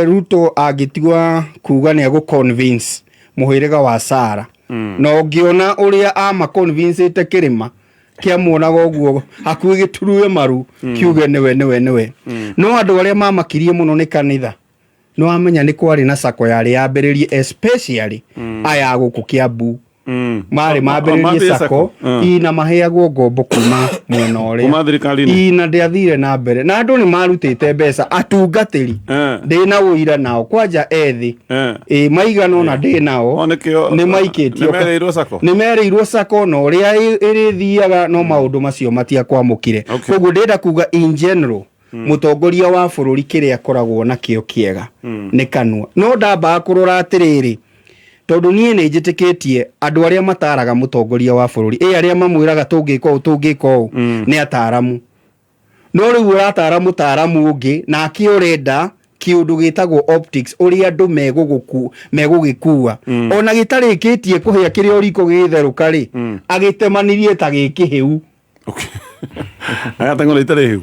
Ruto angĩtigwa kuga nĩ agũconvince mũhĩrĩga wa Sara na ũngĩona ũrĩa amaconvincete kĩrĩma kĩamuonaga ũguo hakuhĩ gĩturue maru kiuge nĩwe no andũ arĩa mamakirie mũno nĩ kanitha no amenya nĩ kwarĩ na sako yarĩ yambĩrĩrie especially aya gũkũ Kiambu marĩ mambĩrĩrie sako ina maheagwo ngombo kuma mwena ũrĩa ina ndĩathire na mbere na andũ nĩ marutĩte mbeca atungatĩri ndĩna ũira nao kwanja ethĩ maigana ona ndĩnao nĩ maikĩtio nĩ merĩirwo sako na ũrĩa ĩrĩthiaga no maũndũ macio matiakwamũkire koguo ndĩrenda kuga in general mũtongoria wa bũrũri kĩrĩa akoragwo nakĩo kĩega nĩ kanua no ndambaga kũrora atĩrĩrĩ tondũ niĩ nĩ njĩtĩkĩtie andũ arĩa mataraga mũtongoria wa bũrũri arĩa mamwĩraga tũngĩka ũũ nĩ ataramu no rĩu ũratara mũtaramu ũngĩ na akĩorenda kĩũndũ gĩtagwo optics ũrĩa andũ megũgĩkua ona gĩtarĩkĩtie kũhĩa kĩrĩa ũriko gĩtherũka rĩ agĩtemanirie ta gĩkĩhĩu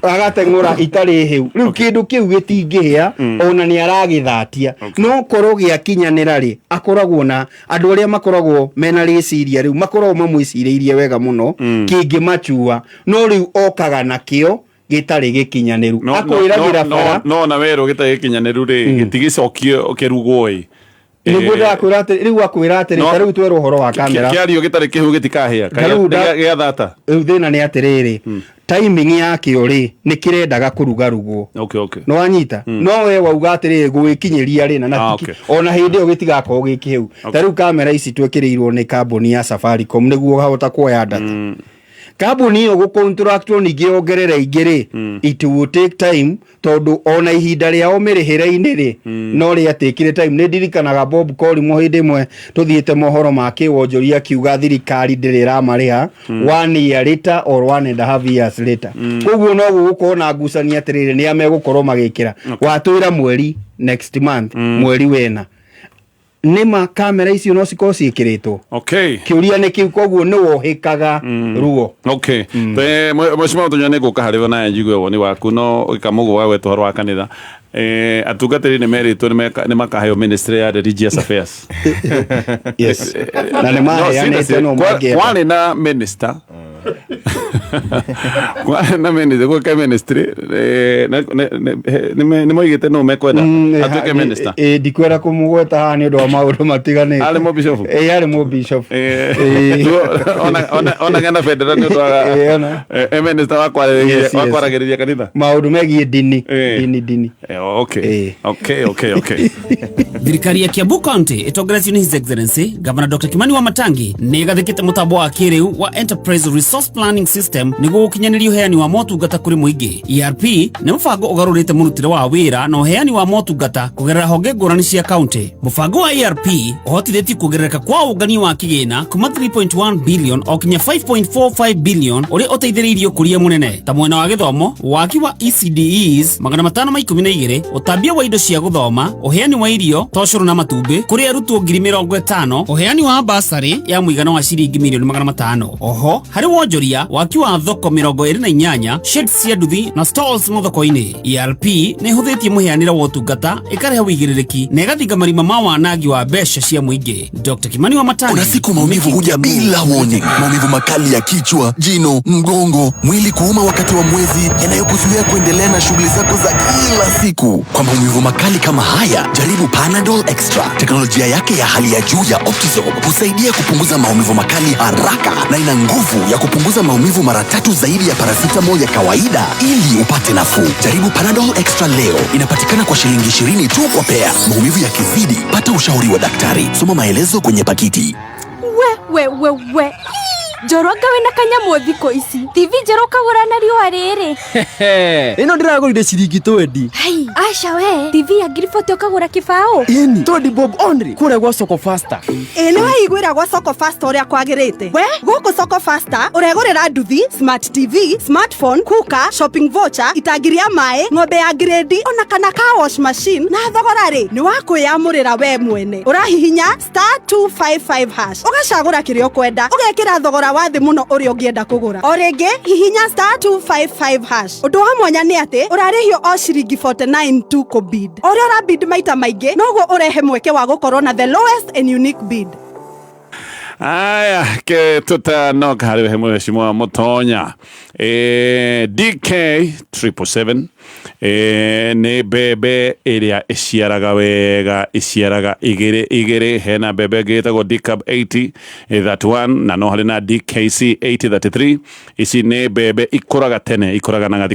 agateng'ũra itarĩ hĩu rĩu kĩndũ kĩu gĩtingĩhĩa ona nĩ aragĩthatia no korwo gĩakinyanĩra rĩ akoragwo na andũ arĩa makoragwo mena rĩciria rĩu makoragwo mamwĩcirĩirie wega mũno kĩngĩmachua no rĩu okaga nakĩo gĩtarĩ gĩkinyanĩru akwĩragĩra bara no na werũ gĩtarĩ gĩkinyanĩru rĩ gĩtigĩcokio kĩrugwo ĩ nĩguo ndakwĩra atĩ rĩu akwĩra atĩ rĩu twerwo ũhoro wa kamera kĩario gĩtarĩ kĩhũ gĩtikahĩa gĩathata rĩu thĩna nĩ atĩrĩrĩ timing yakĩo rĩ nĩ kĩrendaga kũrugarugwo no wanyita no we wauga atĩrĩrĩ gwĩkinyĩria rĩ na ona hĩndĩ ĩyo gĩtigakorwo gĩkĩhũ ta rĩu kamera ici twĩkĩrĩirwo nĩ kambuni ya Safaricom nĩguo hahota kuoya data kambuni ĩyo gũcontractwo ningĩ ongerere ingĩ rĩ it will take time tondũ ona ihinda rĩao mĩrĩhĩre-inĩ rĩ no rĩatĩkire time nĩ ndirikanaga Bob Colimore hĩndĩ ĩmwe tũthiĩte mohoro ma kĩwonjoria akiuga thirikari ndĩrĩ ĩramarĩha 1 year later or 1.5 years later koguo no gũgũkorwo na ngucania atĩrĩrĩ nĩ megũkorwo magĩkĩra watwĩra mweri next month mweri wena nĩma kamera icio no cikorwo ciĩkĩrĩtwo kĩũria nĩ kĩu koguo nĩ wohĩkaga ruo mheshimiwa Mutonya nĩ ngũka harĩ naye njigue woni waku no gĩkamũgũ wa gwetwo ũhoro wa kanitha atungatĩri nĩ merĩtwo nĩ makaheo ministry ya religious affairs yes na nĩ maheanĩte no mangĩenda kwarĩ na minister Kwa na minister kwa ministry ni moigete no mekwenda atuke minister ndikwera kumugweta haha ni undu wa maundu matiganite ale mo bishop ale mo bishop ona gana federal ni undu wa minister wa kwaragiriria kanitha maundu megie dini. Okay. Thirikari ya Kiambu County itongoretio ni His Excellency Governor Dr. Kimani Wamatangi ni gathikite mutambo wa kiriu wa Enterprise Resource Planning System niguo gukinyaniria uheani wa motungata kuri muingi. ERP ni mubango ugarurite murutire wa wira na uheani wa motungata kugerera honge ngurani cia county. Mubango wa ERP uhotithĩtie kuongerereka kwa ungani wa kigina kuma 3.1 billion o kinya 5.45 billion uria uteithĩrĩirie kuria munene ta mwena wa githomo, waki wa ECDEs 512 utambia wa indo cia guthoma, uheani wa irio toshoro na matumbi kuri arutwo 50,000, uheani wa basari ya muigana wa ciringi milioni 500. Oho hari wonjoria waki wa thoko 28, sheds cia nduthi na stalls thoko-ini. ERP ni huthitie muheanira wa utungata ikareha uigĩrĩrĩki na igathinga marima ma wanangi wa mbeca cia muingi. Dr. Kimani Wamatangi. Kuna siku maumivu huja bila warning. Maumivu makali ya kichwa, jino, mgongo, mwili kuuma wakati wa mwezi, yanayokuzuia kuendelea na shughuli zako za kila siku. Kwa maumivu makali kama haya, jaribu Panadol Extra. Teknolojia yake ya hali ya juu ya Optizorb husaidia kupunguza maumivu makali haraka na ina nguvu ya kupunguza maumivu mara 3 zaidi ya paracetamol ya kawaida ili upate nafuu. Jaribu Panadol Extra leo. Inapatikana kwa shilingi 20 tu kwa pea. Maumivu yakizidi, pata ushauri wa daktari. Soma maelezo kwenye pakiti. We. Njoroga wena kanyamu thiko ici. TV njero kagura na riwa riri. Ino ndiragurire ciringi 20. Hai, acha we. TV ya Grifoto ukagura kibao. Ini, Tony Bob Only kure gwa Soko Faster. Ene wa igwira gwa Soko Faster uria kwagirite. We, guku Soko Faster uregurira nduthi, smart TV, smartphone, kuka, shopping voucher, itagiria mai, ng'ombe ya grade, ona kana car wash machine na thogora ri ni wakuyamurira we mwene. Urahihinya *255#. Ugacagura kirio kwenda. Ugekira thogora wa thi muno uri ungienda kugura. O ringi hihinya *255#. Undu wa mwanya ni ati urarihio o ciringi 49 tu ku bid. Ori ora bid maita maingi noguo urehe mweke wa gukorwo na the lowest and unique bid. Aya ke tutanoka hari he mheshimiwa Mutonya DK 777 ni bebe iria iciaraga wega iciaraga igiri hena bebe gitagwo DCAB 80 that one na no hari na DKC 8033 ici ni bebe ikuraga tene ikuraga na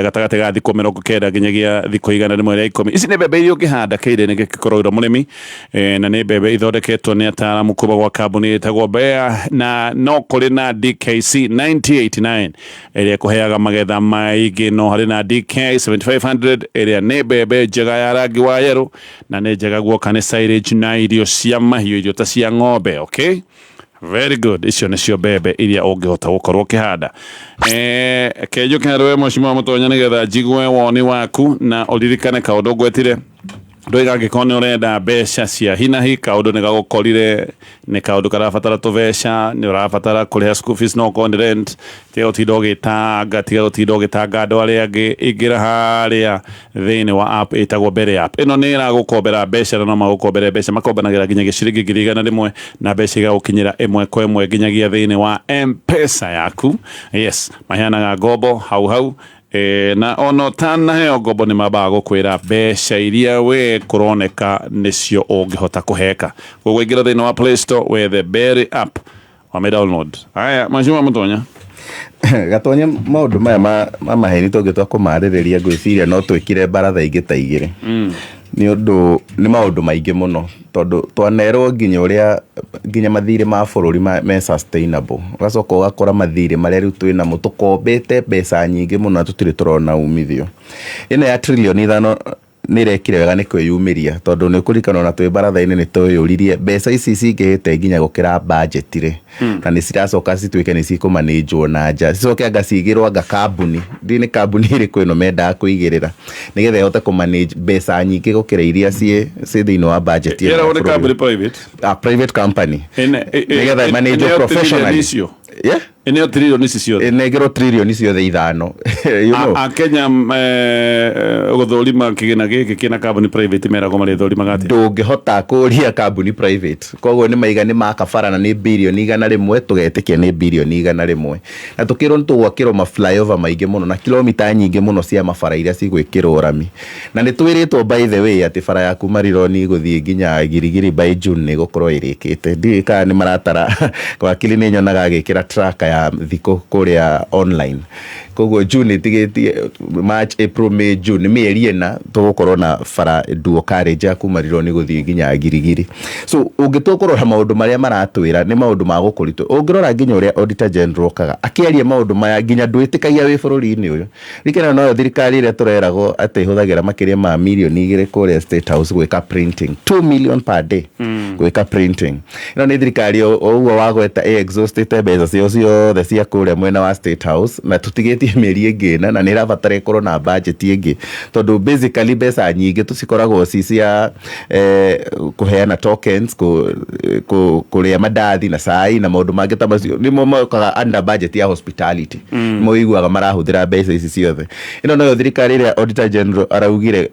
gatagate ga thiko 90 nginyagia thiko 110 ici ni bebe irio kihanda keire ni gikorora murimi na ni bebe ithondeketwo ni ataramu kuba gwa kambuni itagwo Bea na no kuri na DKC 9089 iria kuheaga magetha maigi no hari na DK 7500 iria ni bebe njega ya rangi wa yellow na ni njega guoka ni silage na irio cia mahiũ irio ta cia ng'ombe. Okay, very good. Icio nicio bebe iria ungihota gukorwo kihanda. Kejo kĩharwe Mheshimiwa Mutonya nigetha njigwe woni waku na uririkane kaundu gwetire ndoiga ngikone urenda mbeca cia hinahi kaundu ni gagukorire ni kaundu karabatara tubeca ni urabatara kuriha school fees no con rent tiga utindo gitanga andu aria angi ingira haria thiini wa app itagwo Mbere app ino ni iragukombera mbeca na no magukombere mbeca makombanagira nginyagia ciringi 1,100 na mbeca igagukinyira 1 kwa 1 nginyagia thiini wa M-Pesa yaku. Yes, maheanaga ngombo hau na ono tana heo ngombo ni mabaga gukwira mbeca iria we kuroneka nicio ungihota kuheka koguo ingira thiini wa Play Store with the Mbere app wa download. Aya Mheshimiwa Mutonya Gatonya maundu maya ma maheni tungitwa kumaririria ngwiciria no twikire baratha ingi ta igiri ni undu ni maundu maingi muno tondu twanerwo nginya mathire ma bururi me sustainable gacoka ugakora mathire maria riu twina mo tukombete mbeca nyingi muno na tutire turona umithio ina ya trillion 5 nirekire wega ni kwiyumiria tondu ni kurikana na twi baratha-ini ni tuyuririe mbeca ici cingihite nginya gukira budget ri na ni ciracoka citwike ni cikumanĩnjwo na nja cicoke anga cigirwo anga kambuni ni kambuni iriku ino mendaga kuigirira nigetha ihote kumanage mbeca nyingi gukira iria ci thiini wa budget ya private private company nigetha manage professionally eneo trillion ciothe enegero trillion ciothe ithano you know Kenya guthorima kigina giki kina company private merago mari thorima gati ndungihota kuria company private koguo ni maigani makabara na ni billion 100 tugetikia ni billion 100 na tukirwo ntugwakirwo ma flyover maingi muno na kilomita nyingi muno cia mabara iria cigwikirwo rami na ni twiritwo by the way ati bara yaku marironi guthie nginya girigiri by June ni gukorwo irikite ndika ni maratara kwa kili ni nyonaga gikira tracker ya thiko kuria online koguo June tigetie March April May June mieri ena tugukorwo na bara dual carriage ya kumarironi guthie nginya girigiri so ungitukorwo maundu maria maratwira ni maundu ma gukuritu ungirora nginya uria auditor general kaga akiaria maundu maya nginya ndwitikagia wi bururi-ini uyu rikena no thirikari ire turerago ati huthagira makiria ma milioni 2 kuria State House gwika printing 2 million per day gwika printing ino ni thirikari ouwa wagweta exhausted mbeca cio the cia kuria mwena wa State House na tutigetie mieri ingina na ni rabatara ikorwo na budget ingi tondu basically mbeca nyingi tucikoragwo cia kuheana tokens kuria madathi na sai na maundu mangi ta macio ni mo mokaga under budget ya hospitality mo iguaga marahuthira mbeca ici ciothe ino no thirikari ria auditor general araugire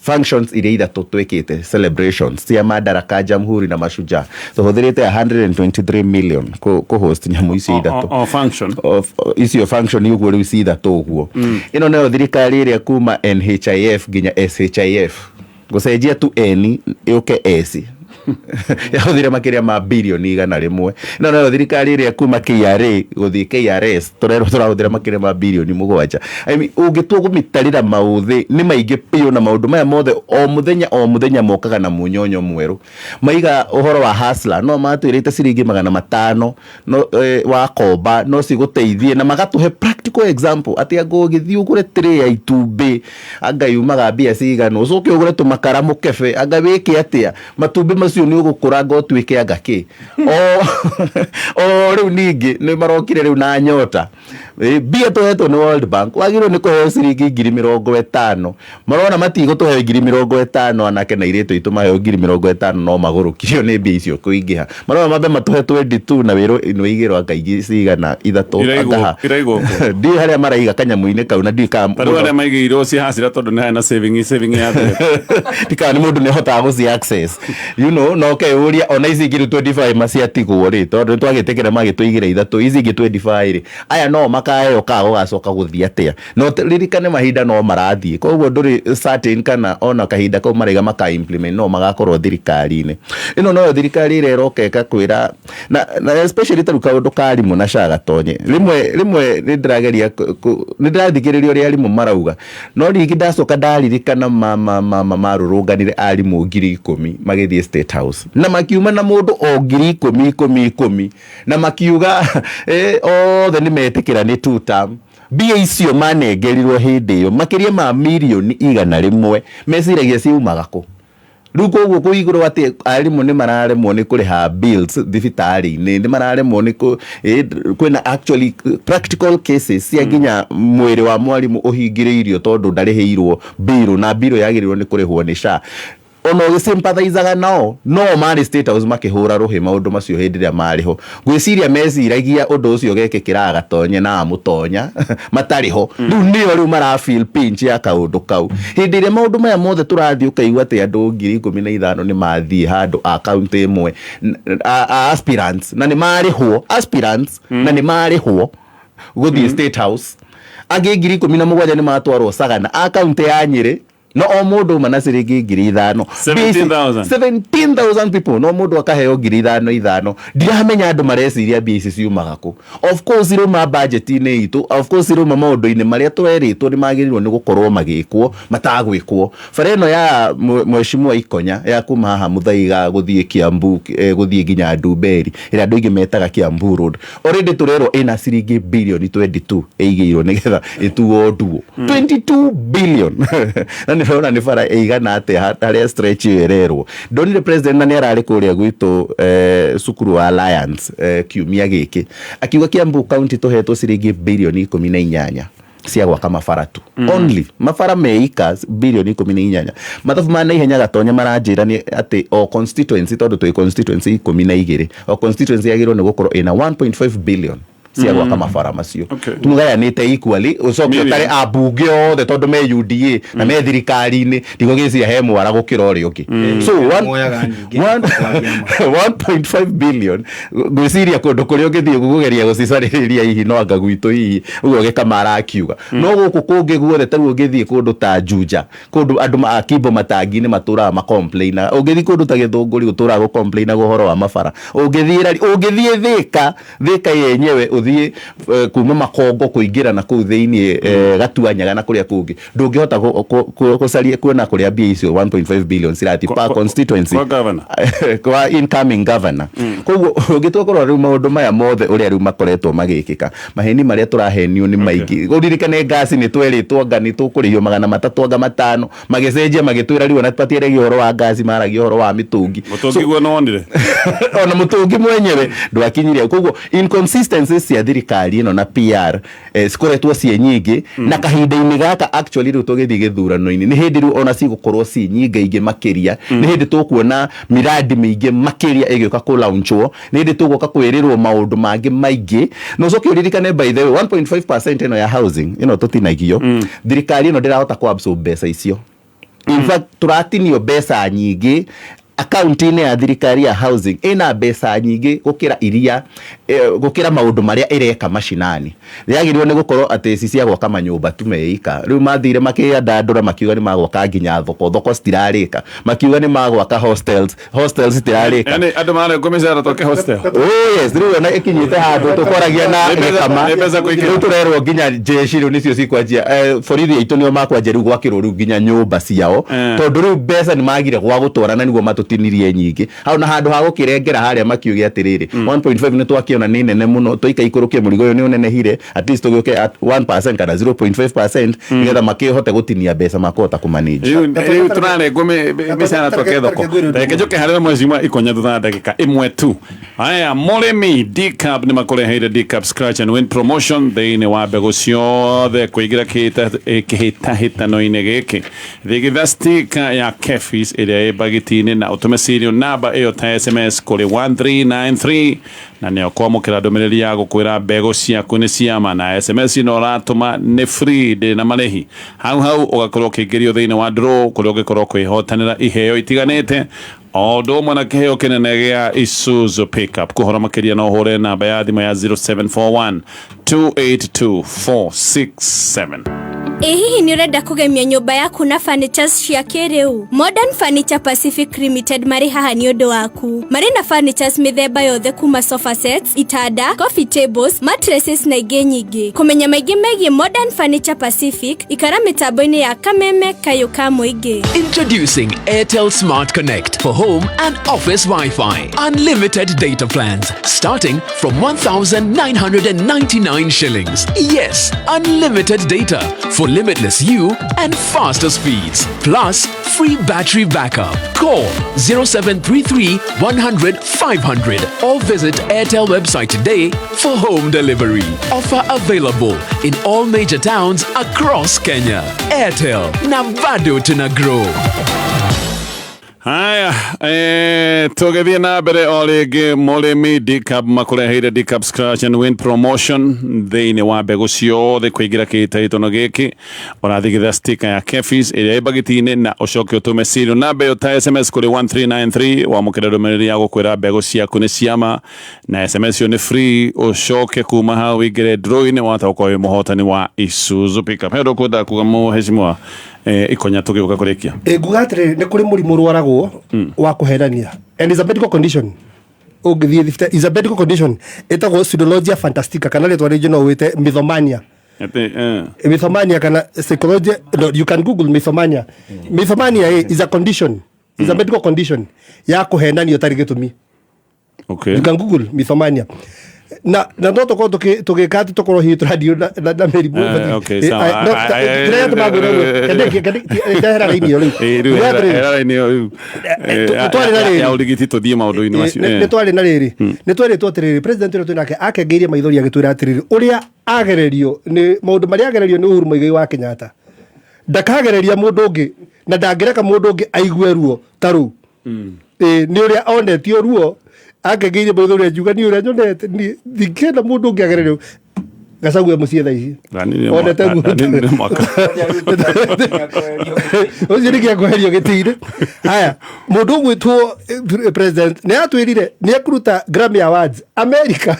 functions iria ithatu twikite celebrations cia Madaraka Jamhuri na Mashujaa tuhuthirite 123 million ku host nyamu ici ithatu function icio function iguo riu ci ithatu uguo ino no thirikari ria kuma NHIF nginya SHIF gucenjia tu N yuke S yahuthire makiria ma billion 100 no no thirikari ria kuma KRA guthie KRS turahuthira makiria ma billion 7 I mean ungituo gumitarira mauthi ni maingi piyo na maundu maya mothe o muthenya mokaga na munyonyo mweru maiga uhoro wa hustler no matwirite ciringi 500 no wa komba no ciguteithie na magatuhe practical example ati ango githii ugure tray ya itumbi anga yumaga mbia cigano ucoke ugure tumakara mukebe anga wiki atia matumbi macio ni ugukura ngo twike agaki riu ningi ni marokire riu na nyota bia toheto ni World Bank wagiro ni kuheo ciringi 50,000 marona matigo tuhe 50,000 anake na ireto itumahe 50,000 no magurukirio ni mbia icio kuingiha marona mabe matuhe 22 na wiro ino igiro akaigi cigana ithatu akaha ndi haria maraiga kanyamu-ini kau na ndika paro haria maigiro ci hasira tondu ni hana saving ya tika ni mundu ni hota guci access you know no ke uria ona ici ngiru 25 maciatigwo ri tondu twagitekera magituigire ithatu ici ngi 25 ri aya no makayo kago gacoka guthia atia no ririkane mahinda no marathie koguo nduri certain kana ona kahinda ko marega maka implement no magakorwo thirikari-ini ino no thirikari ire rokeka kwira na especially taruka undu karimu na shagatonye rimwe nindirageria nindirathikiriria uri arimu marauga no ringi ndacoka ndaririkana marurunganire arimu 10,000 magithie State House na makiuma na mundu o 10,000 na makiuga othe ni metikira ni two term bia icio manengerirwo hindi iyo makiria ma milioni 100 meciragia ciumaga ku ruko uguo kuiguru ati arimu ni mararemwo ni kuriha bills thibitari-ini ni mararemwo ni kwina actually practical cases cia nginya mwiri wa mwarimu uhingiriirio tondu ndarihiirwo bill na bill yagirirwo ni kurihwo ni SHA ono sympathizaga nao no mari State House makihura ruhi maundu macio hindi ria mariho gwiciria meciragia undu ucio gekikira gatonye na mutonya matariho riu mara feel pinch ya kaundu kau hindi ria maundu maya mothe turathii ukaigua ati andu 15,000 ni mathii handu account imwe aspirants na ni marihwo aspirants na ni marihwo guthii State House agi 17,000 ni matwarwo Sagana account ya Nyeri no o mundu mana ciringi 5,000 17,000 people no mundu akaheo 5,000 ndiramenya andu mareciria mbia ici ciumaga ku of course iruma budget-ini itu of course iruma maundu-ini maria tweritwo ni magirirwo ni gukorwo magikwo matagwikwo bara ino ya Mheshimiwa Ikonya ya kuma haha Muthaiga guthie Kiambu guthie nginya Ndumberi ira andu ingi metaga Kiambu Road already turero ina ciringi billion 22 eigirwo nigetha ituo nduo 22 billion nirona ni bara eigana ate haria stretch yererwo ndonire president na ni arari kuria gwitu cukuru wa Alliance kiumia giki akiuga Kiambu county tuhetwo ciringi billion 18 cia gwaka mabara tu only mabara me acres bilioni 18 mathabu ma ihenya gatonya maranjira ni ati o constituency tondu twi constituency 12 o constituency yagirwo ni gukorwo ina 1.5 billion cia gwaka mabara macio tumugayanite equally ucoke utare abunge othe tondu me UDA na me thirikari-ini ndigo giciria he mwara gukira uri ungi so 1.5 billion gwiciria kundu kuri ungithie gugeria gucicaririria hihi no anga gwitu hihi ugo gikamara akiuga no guku kungi guothe taru ungithie kundu ta Juja kundu andu akimbo matangi ni matura ma complain ungithie kundu ta Githunguri gutura go complain guhoro wa mabara ungithie thika yenyewe uthie kuma makongo kuingira na kuu thiini gatuanyaga na kuria kungi ndungihota gucaria kuona kuria mbia icio 1.5 billion cirati per constituency kwa incoming governor koguo ungitwa korwo riu maundu maya mothe uria riu makoretwo magikika maheni maria turahenio ni maingi uririkane gas ni tweritwo ngani tukurihio 300 anga 5 magicenjia magitwira riu na patiere gihoro wa gas maragio horo wa mitungi mutungi gwe nonire ona mutungi mwenyewe ndwakinyiria koguo inconsistencies cia thirikari ino na PR cikoretwo cie nyingi na kahinda-ini gaka actually riu tugithii githurano-ini ni hindi riu ona cigukorwo ci nyingaingi makiria ni hindi tukuona miradi mingi makiria igioka ku launchwo ni hindi tuguka kwirirwo maundu mangi maingi no coke uririkane by the way 1.5% ino ya housing ino tutinagio thirikari ino ndirahota ku absorb mbeca icio in fact turatinio mbeca nyingi account-ini ya thirikari ya housing ina mbeca nyingi gukira iria gukira maundu maria ireka mashinani yagirwo ni gukorwo ati cia gwaka manyumba tu meika riu mathire makiandandura makiuga ni magwaka nginya thoko citirarika makiuga ni magwaka hostels citirarika yani andu mara ngomezara toke hostel yes riu na ikinyite handu tukoragia na kama riu turerwo nginya jeshi riu nicio cikwanjia borithi itu nio makwanjia riu gwakirwo riu nginya nyumba ciao tondu riu mbeca ni magire gwa gutwarana niguo matutinirie nyingi hau na handu ha gukirengera haria makiuge atiriri 1.5 ni twakiona ni nene muno toika ikurukie murigo yo ni unenehire at least tugoke at 1% kana 0.5% nigetha makihote gutinia mbeca makota kumanage riu turare ngome mecana toke thoko reke njoke harire mwezimwa ikonya thutha ndagika imwe tu haya murimi decap ni makureheire decap scratch and win promotion thiini wa mbegu ciothe kuigira kihitahitano-ini giki thigitha stika ya Kefis iria i bagiti-ini na utume serial number iyo ta SMS kuri 1393 na nio kwamukira ndumiriri ya gukwira mbegu ciaku ni ciama na SMS ino ratuma ni free de na marehi hau ugakorwo kiingirio thiini wa draw kuria ugikorwo kwihotanira iheo itiganite o ndumo na kiheo kinene gia Isuzu pickup kuhora makiria no hure namba ya thimo ya 0741 282 467. Hihi ni urenda kugemia nyumba yaku na furnitures cia kiriu? Modern Furniture Pacific Limited mari haha ni undu waku. Mari na furnitures mithemba yothe kuma sofa sets, itanda, coffee tables, mattresses na ingi nyingi. Kumenya maingi megie Modern Furniture Pacific, ikara mitambo-ini ya Kameme Kayuka Muingi. Introducing Airtel Smart Connect for home and office Wi-Fi. Unlimited data plans starting from 1,999 shillings. Yes, unlimited data for limitless you and faster speeds. Plus, free battery backup. Call 0733 100 500 or visit Airtel website today for home delivery. Offer available in all major towns across Kenya. Airtel, na bado tuna grow. Haya, tugethie na mbere o ringi murimi decap makureheire decap scratch and win promotion thiini wa mbegu ciothe kuingira kihitahitono giki urathigitha sticker ya Kefis iria i bagiti-ini na ucoke utume serial number yo ta SMS kuri 1393 wamukire ndumiriri ya gukwira mbegu ciaku ni ciama na SMS yo ni free ucoke kuma hau ingire draw-ini watagukorwo wi muhotani wa Isuzu pickup hendo kwenda kuga muheshimiwa ikonya tugiuka kurikia nguga atiri ni kuri murimu rwaragwo wa kuherania and is a medical condition ugithie is a medical condition etagwo pseudologia fantastica kana letwa regional wite mythomania mythomania kana psychology no, you can google mythomania mythomania is a condition is a medical condition ya kuhenania utari gitumi okay you can google mythomania na no toko tugikati tukoro hi radio na merimu okay sawa no mago ndahera raini yo ya uligiti to thie maundu ini macio ne twari na riri ne twari twatiriri president ro tunake akengeirie maithori agitwira atiriri uria agererio ni maundu mari agererio ni Uhuru Muigai wa Kenyatta ndakagereria mundu ungi na ndangireka mundu ungi aigue ruo taru ni uria onetio ruo akengeirie maithori ajuga ni uria nyonete ni thikena mundu ungi agererio Gachagua mucie tha ici onete mwaka ucio ni giakweherio gitiri haya mundu gwitwo president ni atwirire ni akuruta Grammy Awards America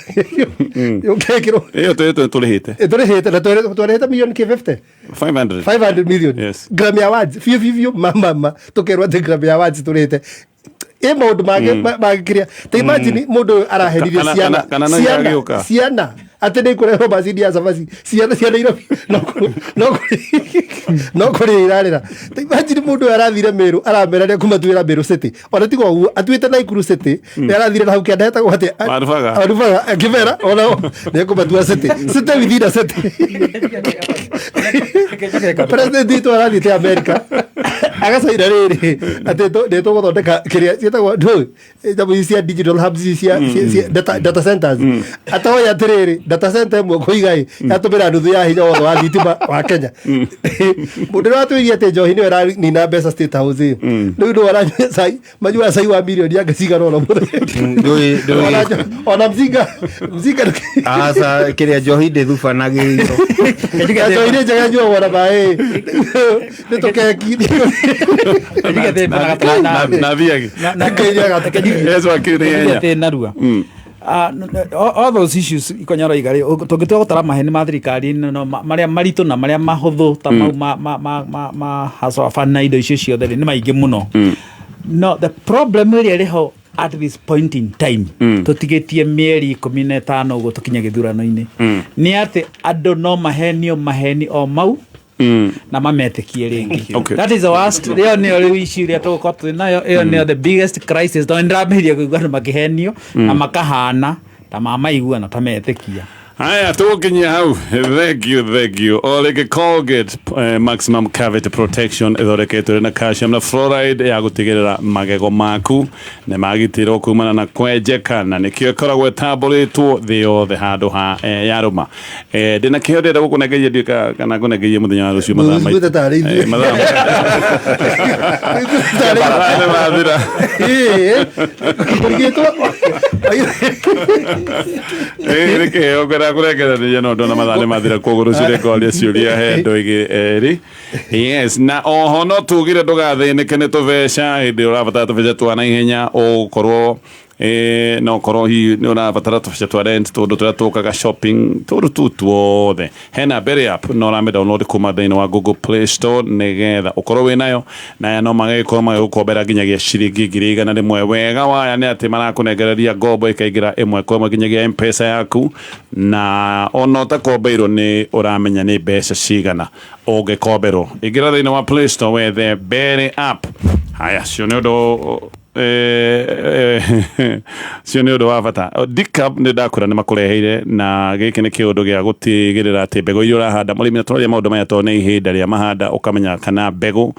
yokekiro iyo turihite na turihite million ke 500 million Grammy Awards fio mama tukerwa the Grammy Awards turihite maundu magikiria te imagine mundu araheririe ciana ate ni kurehwo macini ya cabaci ciana cia Nairobi no kuri irarira te imagine mundu arathire Meru aramera ni kumatwira Meru City ona tigo uguo atwite Naikuru City ni arathire na hukia ndaheta gwate arufaga akivera ona ni kumatua City within a city president itu arathite America agacaira riri ati ni tuguthondeka kiria cietagwo jamu cia digital hubs cia data centers ataoya atiriri data center mwe kuigai yatumira nuthu ya hinya wothe wa thitima wa Kenya mundu ratwiria ati Njohi ni era ni na mbeca State House riu ndo aranyua cai manyua cai wa milioni ya gacigana ona ona mzinga asa kiria Njohi ndi thufa na giro Njohi ni njega nyua wona bae ni tokeki na viagi na kenya gatekenyia yeso akiri narua all those issues ikonyara igari tungitwa gutara maheni ma thirikari no maria maritu na maria mahuthu ta ma haso fana indo icio ciothe ni maingi muno no the problem area riho at this point in time tutigetie mieri 15 ugo tukinya githurano-ini ni ati andu no maheni o mau na mametekie ringi that is the worst leo ni ori issue ya toko nayo eo ni the biggest crisis to ndrameria kuigwa makihenio na makahana ta mama igua na tametekia haya tukinya hau thank you Olege Colgate maximum cavity protection ithondeketwo na calcium na fluoride ya gutigirira magego maku ne magitiro kumana na kwenjeka na nikio koragwo taburitwo thio the handu ha yaruma ndina kihyo ndenda gukunegeria ndika kana kunegeria muthenya wa rucio mathama kurekeranĩria no ndona mathane mathira kũgũrũ cirekoria ciũria he ndũigi eri yes na oho no tugire ndũgathĩnĩke nĩ tũbeca hĩndĩ ũrabatara tũbeca twa na ihenya ũgũkorwo no korwo hi ni ũrabatara tũbeca twa rent tũndũ tũrĩa tũkaga shopping tũndũ tuothe hena Berry app no ũrame download kuma thĩinĩ wa Google Play Store nĩgetha ũkorwo wĩnayo na no magĩkorwo magĩgũkombera nginyagia ciringi 100 wega waya nĩ atĩ marakũnengereria ngombo ĩkaingĩra ĩmwe kwa ĩmwe nginyagia M-Pesa yaku na ona ũtakombeirwo nĩ ũramenya nĩ mbeca cigana ũngĩkomberwo ingĩra thĩinĩ wa Play Store wethe Berry app haya cio nĩ ũndũ cio nĩ ũndũ wa bata Dicap nĩ ndakũra nĩ makũreheire na gĩkĩ nĩ kĩũndũ gĩa gũtigĩrĩra atĩ mbegũ iria ũrahanda mũrĩmi na tũraria maũndũ maya tondũ nĩ ihinda rĩa mahanda ũkamenya kana mbegũ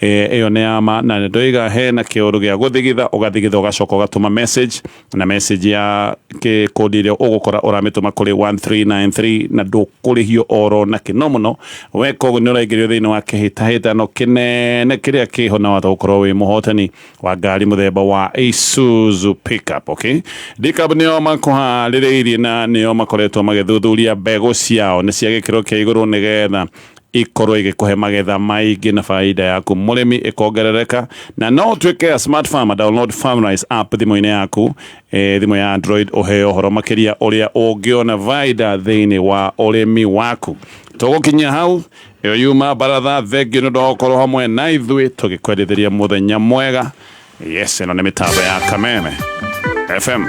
ĩyo nĩ ya ma na nĩndũiga hena kĩũndũ gĩa gũthigitha ũgathigitha ũgacoka ũgatũma message na message ya kĩkũndi ĩrĩa ũgũkora ũramĩtũma kũrĩ 1393 na ndũkũrĩhio oro na kĩno mũno weka ũguo nĩ ũraingĩrio thĩinĩ wa kĩhĩtahĩtano kĩnene kĩrĩa kĩho na wahota gũkorwo wĩ mũhotani wa ngari muthemba wa Isuzu pickup okay Dicap nĩo makuharĩrĩirie na nĩo makoretwo magĩthuthuria mbegũ ciao nĩ cia gĩkĩro kĩa igũrũ nĩgetha ikorwo igĩkũhe magetha maingĩ na faida yaku mũrĩmi ĩkongerereka na no ũtuĩke a smart farmer download Farmrise app thimũ-inĩ yaku thimũ ya Android ũheo ũhoro makĩria ũrĩa ũngĩona faida thĩinĩ wa ũrĩmi waku tũgũkinya hau ĩyo yuma baratha thengio nĩ ũndũ wa gũkorwo hamwe na ithuĩ tũgĩkwendithĩria mũthenya mwega yes ĩno nĩ mĩtambo ya Kameme FM